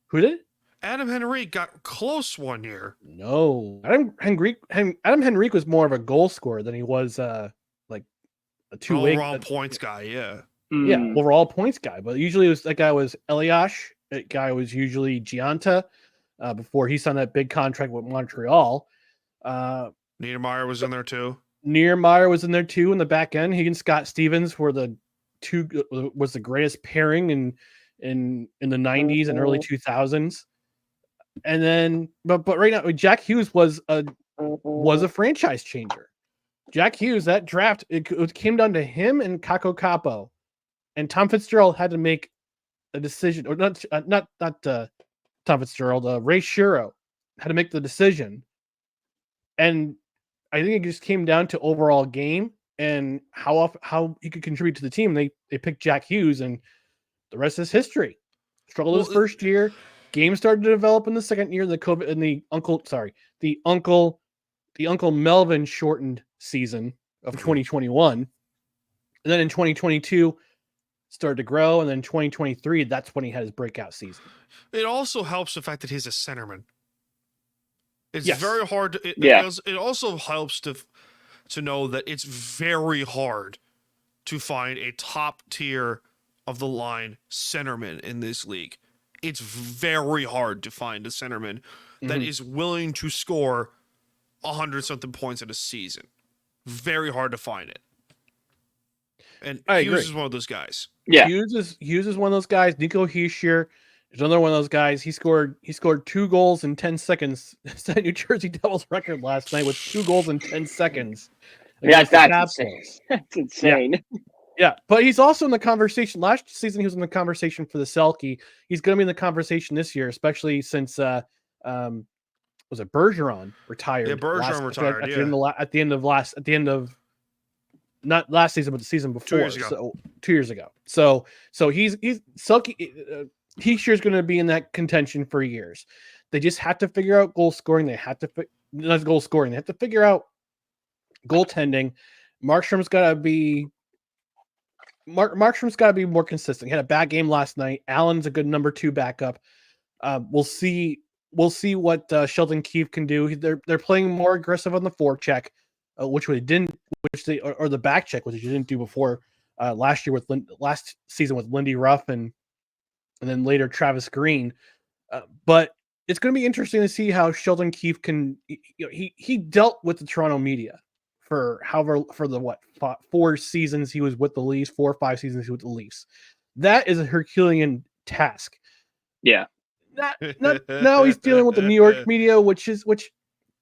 Who did? Adam Henrique got close one year. No, Adam Henrique was more of a goal scorer than he was like a two-way overall points guy. Yeah. Yeah, overall points guy. But usually that guy was Eliash. That guy was usually Giunta before he signed that big contract with Montreal. Niedermeyer was in there too. Niedermeyer was in there too in the back end. He and Scott Stevens was the greatest pairing in the 90s and early 2000s. And then, but right now, Jack Hughes was a franchise changer. Jack Hughes, that draft, it came down to him and Kako Capo, and Tom Fitzgerald had to make a decision, or not Tom Fitzgerald, Ray Shero had to make the decision. And I think it just came down to overall game and how he could contribute to the team. They picked Jack Hughes, and the rest is history. Struggled his first year. Game started to develop in the second year. The Uncle Melvin shortened season of 2021, and then in 2022 started to grow, and then 2023 that's when he had his breakout season. It also helps the fact that he's a centerman. It's yes. very hard. It also helps to know that it's very hard to find a top tier of the line centerman in this league. It's very hard to find a centerman that is willing to score 100-something points in a season. Very hard to find it. And Hughes is one of those guys. Yeah, Hughes is one of those guys. Nico Hischier is another one of those guys. He scored 2 goals in 10 seconds. Set New Jersey Devils record last night with 2 goals in 10 seconds. Yeah, against the that's insane. Capitals. That's insane. Yeah, but he's also in the conversation. Last season, he was in the conversation for the Selke. He's going to be in the conversation this year, especially since was it Bergeron retired? Yeah, Bergeron retired. At the end of not last season, but the season before. 2 years ago. So 2 years ago. So he's Selke. He sure is going to be in that contention for years. They just have to figure out goal scoring. They have to not goal scoring. They have to figure out goaltending. Markstrom's got to be more consistent. He had a bad game last night. Allen's a good number 2 backup. We'll see what Sheldon Keefe can do. They're playing more aggressive on the forecheck, which they didn't, or the back check, which they didn't do before last season with Lindy Ruff and then later Travis Green. But it's going to be interesting to see how Sheldon Keefe can. He dealt with the Toronto media for the 4 seasons he was with the Leafs, 4 or 5 seasons he was with the Leafs. That is a Herculean task. Yeah. Now he's dealing with the New York media, which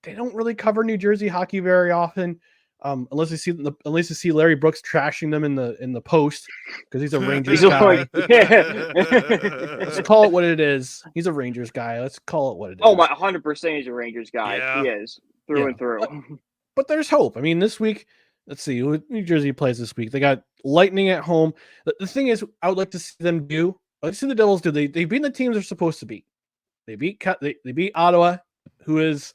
they don't really cover New Jersey hockey very often, unless you see Larry Brooks trashing them in the post because he's a Rangers guy. Let's call it what it is. He's a Rangers guy. Let's call it what it is. Oh my, 100%, he's a Rangers guy. Yeah. He is through and through. But there's hope. I mean, this week, let's see who New Jersey plays this week. They got Lightning at home. The thing is, I would like to see them do. I like to see the Devils do. They beat the teams they're supposed to beat. They beat Ottawa, who is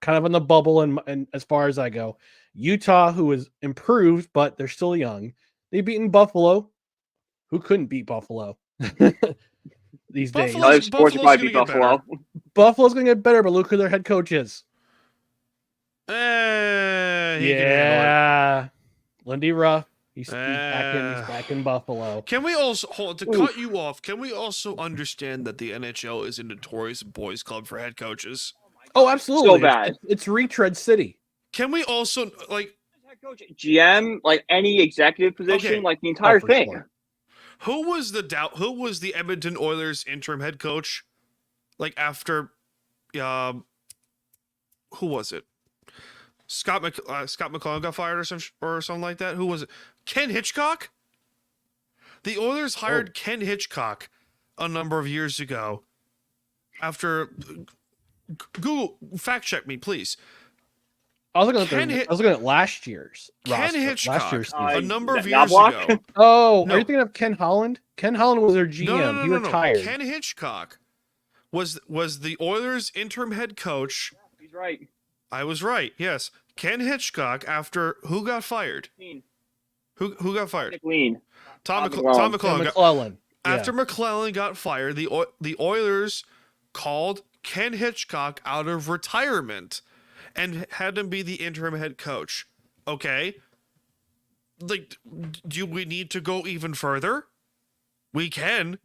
kind of in the bubble, and as far as I go, Utah, who is improved, but they're still young. They've beaten Buffalo, who couldn't beat Buffalo these days. Other sports might be Buffalo. Buffalo's going to get better, but look who their head coach is. He can handle it. Lindy Ruff. He's back in Buffalo. Can we also cut you off? Can we also understand that the NHL is a notorious boys' club for head coaches? Oh, absolutely. So bad. It's retread city. Can we also head coach, GM, like any executive position, like the entire thing? Sure. Who was the Edmonton Oilers interim head coach? Like after, who was it? Scott McClellan got fired or something like that. Who was it? Ken Hitchcock? The Oilers hired Ken Hitchcock a number of years ago. After Google, fact check me, please. I was looking at last year's Ken roster. Hitchcock a number of years years ago. ago. Oh, are you thinking of Ken Holland? Ken Holland was their GM. No. He retired. Ken Hitchcock was the Oilers interim head coach. He's right. I was right. Yes, Ken Hitchcock. After who got fired? Who got fired? Tom McClellan. After McClellan got fired, the Oilers called Ken Hitchcock out of retirement and had him be the interim head coach. Okay. Like, do we need to go even further? We can.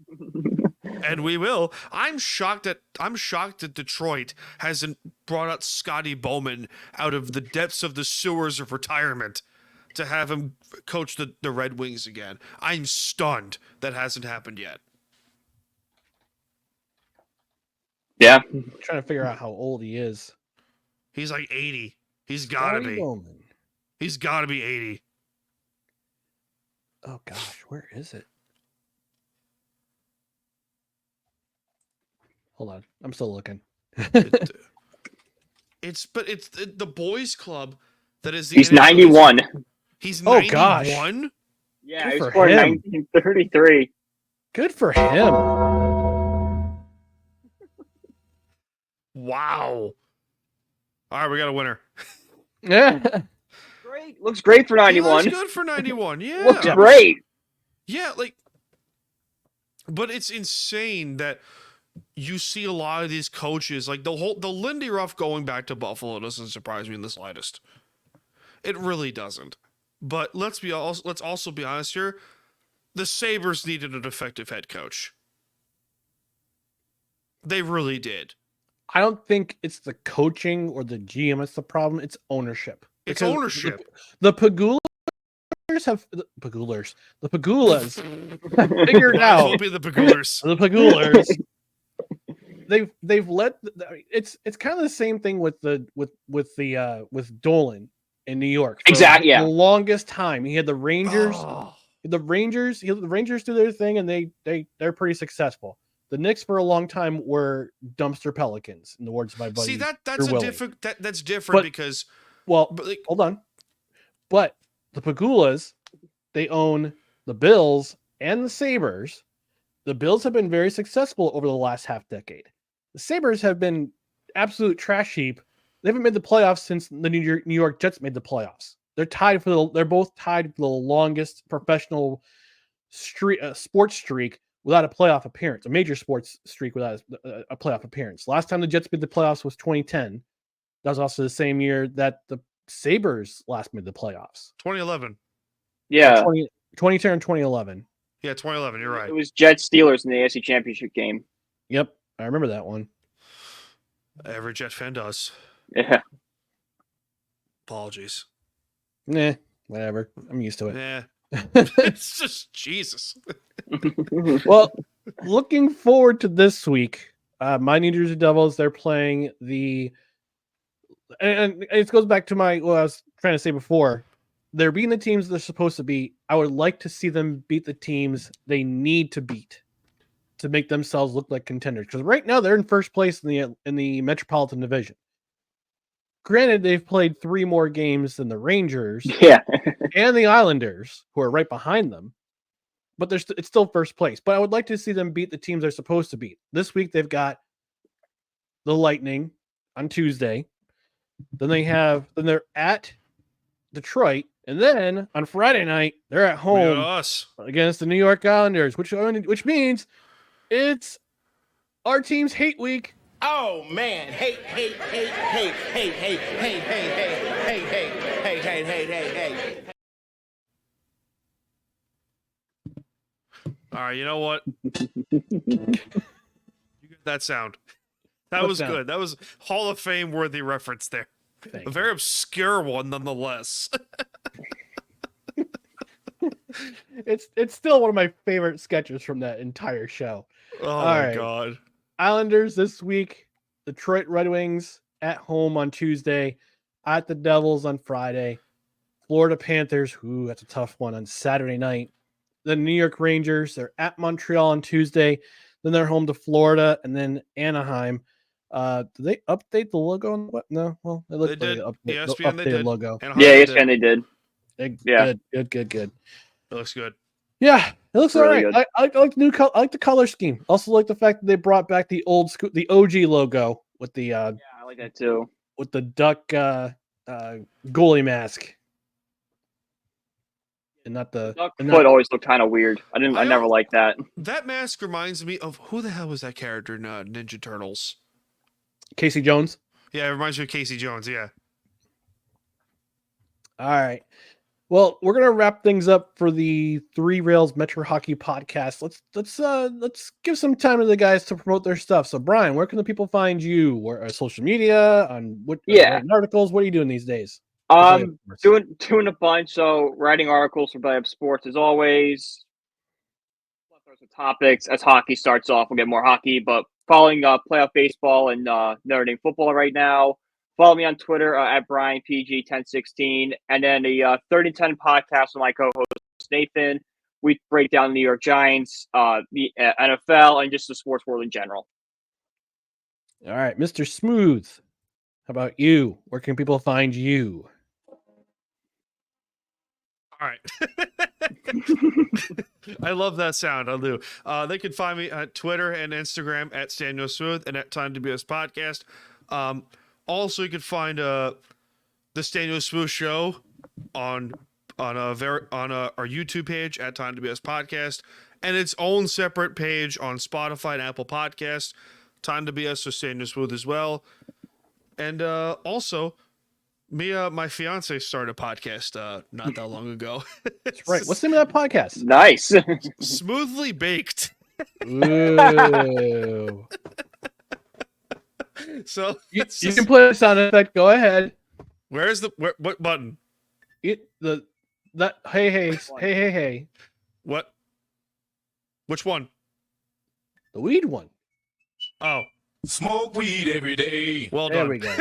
And we will. I'm shocked that Detroit hasn't brought out Scotty Bowman out of the depths of the sewers of retirement to have him coach the Red Wings again. I'm stunned that hasn't happened yet. Yeah. I'm trying to figure out how old he is. He's like 80. He's got to be. Bowman. He's got to be 80. Oh gosh, where is it? Hold on, I'm still looking. It's the boys' club that is the. He's 91. He's 91? Gosh. Yeah, Good he for was born in him. 1933. Good for him. Wow. All right, we got a winner. Yeah. Great. Looks great for 91. He looks good for 91. Yeah. Looks great. Yeah, but it's insane that you see a lot of these coaches, like the Lindy Ruff going back to Buffalo doesn't surprise me in the slightest. It really doesn't. But let's also be honest here. The Sabres needed an effective head coach. They really did. I don't think it's the coaching or the GM that's the problem. It's ownership. It's ownership. The Pagulas figured out. Be the Pagulas. The Pagulas. They've let it's kind of the same thing with Dolan in New York. Exactly. Yeah. The longest time. He had the Rangers. Oh. The Rangers do their thing, and they're pretty successful. The Knicks for a long time were dumpster Pelicans, in the words of my buddy. See, that's Drew a Willie. different that's different because But hold on. But the Pagulas, they own the Bills and the Sabres. The Bills have been very successful over the last half decade. The Sabres have been absolute trash heap. They haven't made the playoffs since the New York Jets made the playoffs. They're both tied for the longest professional sports streak without a playoff appearance, a major sports streak without a playoff appearance. Last time the Jets made the playoffs was 2010. That was also the same year that the Sabres last made the playoffs. 2011. Yeah. 2010 and 2011. Yeah, 2011. You're right. It was Jets Steelers in the AFC Championship game. Yep, I remember that one. Every Jet fan does. Yeah. Apologies. Nah, whatever. I'm used to it. Yeah. It's just Jesus. Well, looking forward to this week. My New Jersey Devils, they're playing and it goes back to what I was trying to say before. They're beating the teams they're supposed to beat. I would like to see them beat the teams they need to beat to make themselves look like contenders. Because right now they're in first place in the Metropolitan Division. Granted, they've played 3 more games than the Rangers and the Islanders, who are right behind them. But it's still first place. But I would like to see them beat the teams they're supposed to beat. This week they've got the Lightning on Tuesday. Then they're at Detroit, and then on Friday night they're at home against the New York Islanders, which means it's our team's hate week. Oh man, hate. All right, you know what? You get that sound. That was good. That was Hall of Fame worthy reference there. A very obscure one, nonetheless. It's still one of my favorite sketches from that entire show. Oh my God. Islanders this week, Detroit Red Wings at home on Tuesday, at the Devils on Friday, Florida Panthers, that's a tough one, on Saturday night. The New York Rangers, they're at Montreal on Tuesday, then they're home to Florida, and then Anaheim. Did they update the logo on what? No, well, it looks like they updated the logo. Anaheim ESPN they did. Good. It looks good. Yeah, it looks Really all right. I like the new color. I like the color scheme. Also, like the fact that they brought back the OG logo with the I like that too. With the duck goalie mask, and not the duck foot always looked kind of weird. I never liked that. That mask reminds me of who the hell was that character in Ninja Turtles? Casey Jones. Yeah, it reminds me of Casey Jones. Yeah. All right. Well, we're gonna wrap things up for the Three Rails Metro Hockey Podcast. Let's give some time to the guys to promote their stuff. So, Brian, where can the people find you? Where social media, on what writing articles? What are you doing these days? Doing a bunch. So, writing articles for Belly Up Sports as always. Some topics as hockey starts off. We'll get more hockey, but following playoff baseball and Notre Dame football right now. Follow me on Twitter at BrianPG1016, and then the 3010 podcast with my co-host Nathan. We break down the New York Giants, the NFL, and just the sports world in general. All right, Mr. Smooth. How about you? Where can people find you? All right. I love that sound. I do. They can find me at Twitter and Instagram at Staniel Smooth and at Time to BS Podcast. Also, you can find the Staniel Smooth Show on our YouTube page at Time to BS Podcast, and its own separate page on Spotify and Apple Podcasts. Time to BS with Staniel Smooth as well, and also. My fiance started a podcast not that long ago. That's right. What's the name of that podcast? Nice. Smoothly Baked. Ooh. So you can play a sound effect. Go ahead. Where's what button? Hey. What? Which one? The weed one. Oh, Smoke weed every day. Well There done. we go.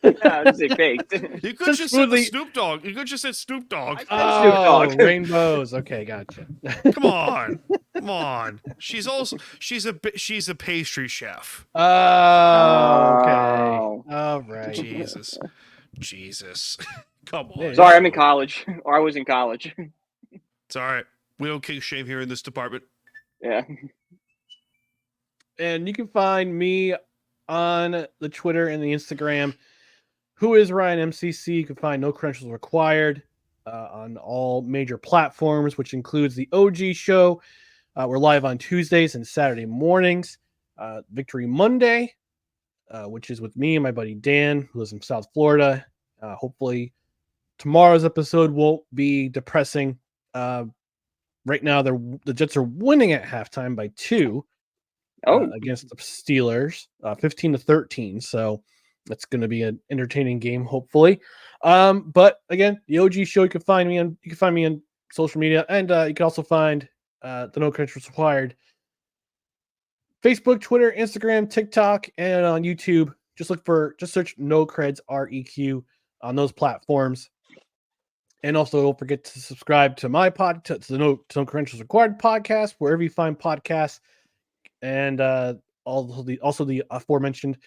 Yeah, I say baked. You could Just just say smoothly- Snoop Dogg. You could just say Snoop Dogg. Snoop Oh, Dogg. rainbows. Okay, gotcha. Come on, come on. She's a pastry chef. Oh, okay. Oh. All right. Jesus. Come on. Yeah. Sorry, I'm in college, or I was in college. It's all right. We don't kink shame here in this department. Yeah. And you can find me on the Twitter and the Instagram. Who is Ryan MCC? You can find No Credentials Required on all major platforms, which includes the OG show. We're live on Tuesdays and Saturday mornings. Victory Monday, which is with me and my buddy Dan, who lives in South Florida. Hopefully, tomorrow's episode won't be depressing. Right now, the Jets are winning at halftime by 2 against the Steelers, 15-13. So that's going to be an entertaining game, hopefully. But again, the OG show, you can find me on social media, and you can also find the No Credentials Required Facebook, Twitter, Instagram, TikTok, and on YouTube. Just search No Creds REQ on those platforms. And also, don't forget to subscribe to my podcast, to the No Credentials Required podcast, wherever you find podcasts, and also the aforementioned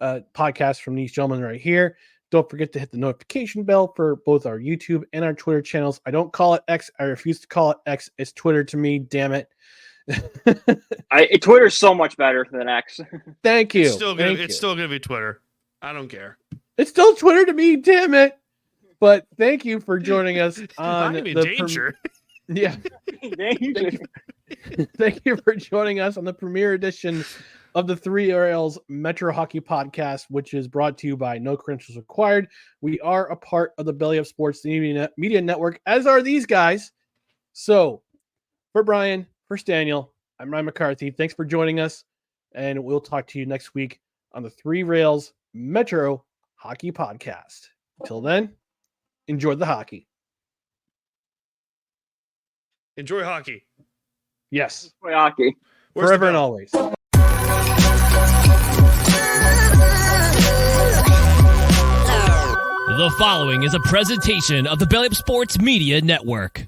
podcast from these gentlemen right here. Don't forget to hit the notification bell for both our YouTube and our Twitter channels. I don't call it X. I refuse to call it X. It's Twitter to me. Damn it. Twitter's so much better than X. Thank you. It's still Thank gonna you. be Twitter. I don't care. It's still Twitter to me. Damn it. But thank you for joining us on I'm in the danger. yeah. Thank you for joining us on the premiere edition of the Three Rails Metro Hockey Podcast, which is brought to you by No Credentials Required. We are a part of the Belly Up Sports Media Network, as are these guys. So, for Brian, for Staniel, I'm Ryan McCarthy. Thanks for joining us, and we'll talk to you next week on the Three Rails Metro Hockey Podcast. Until then, enjoy the hockey. Enjoy hockey. Yes, Play hockey. Where's forever the and bell? always. The following is a presentation of the Belly Up Sports Media Network.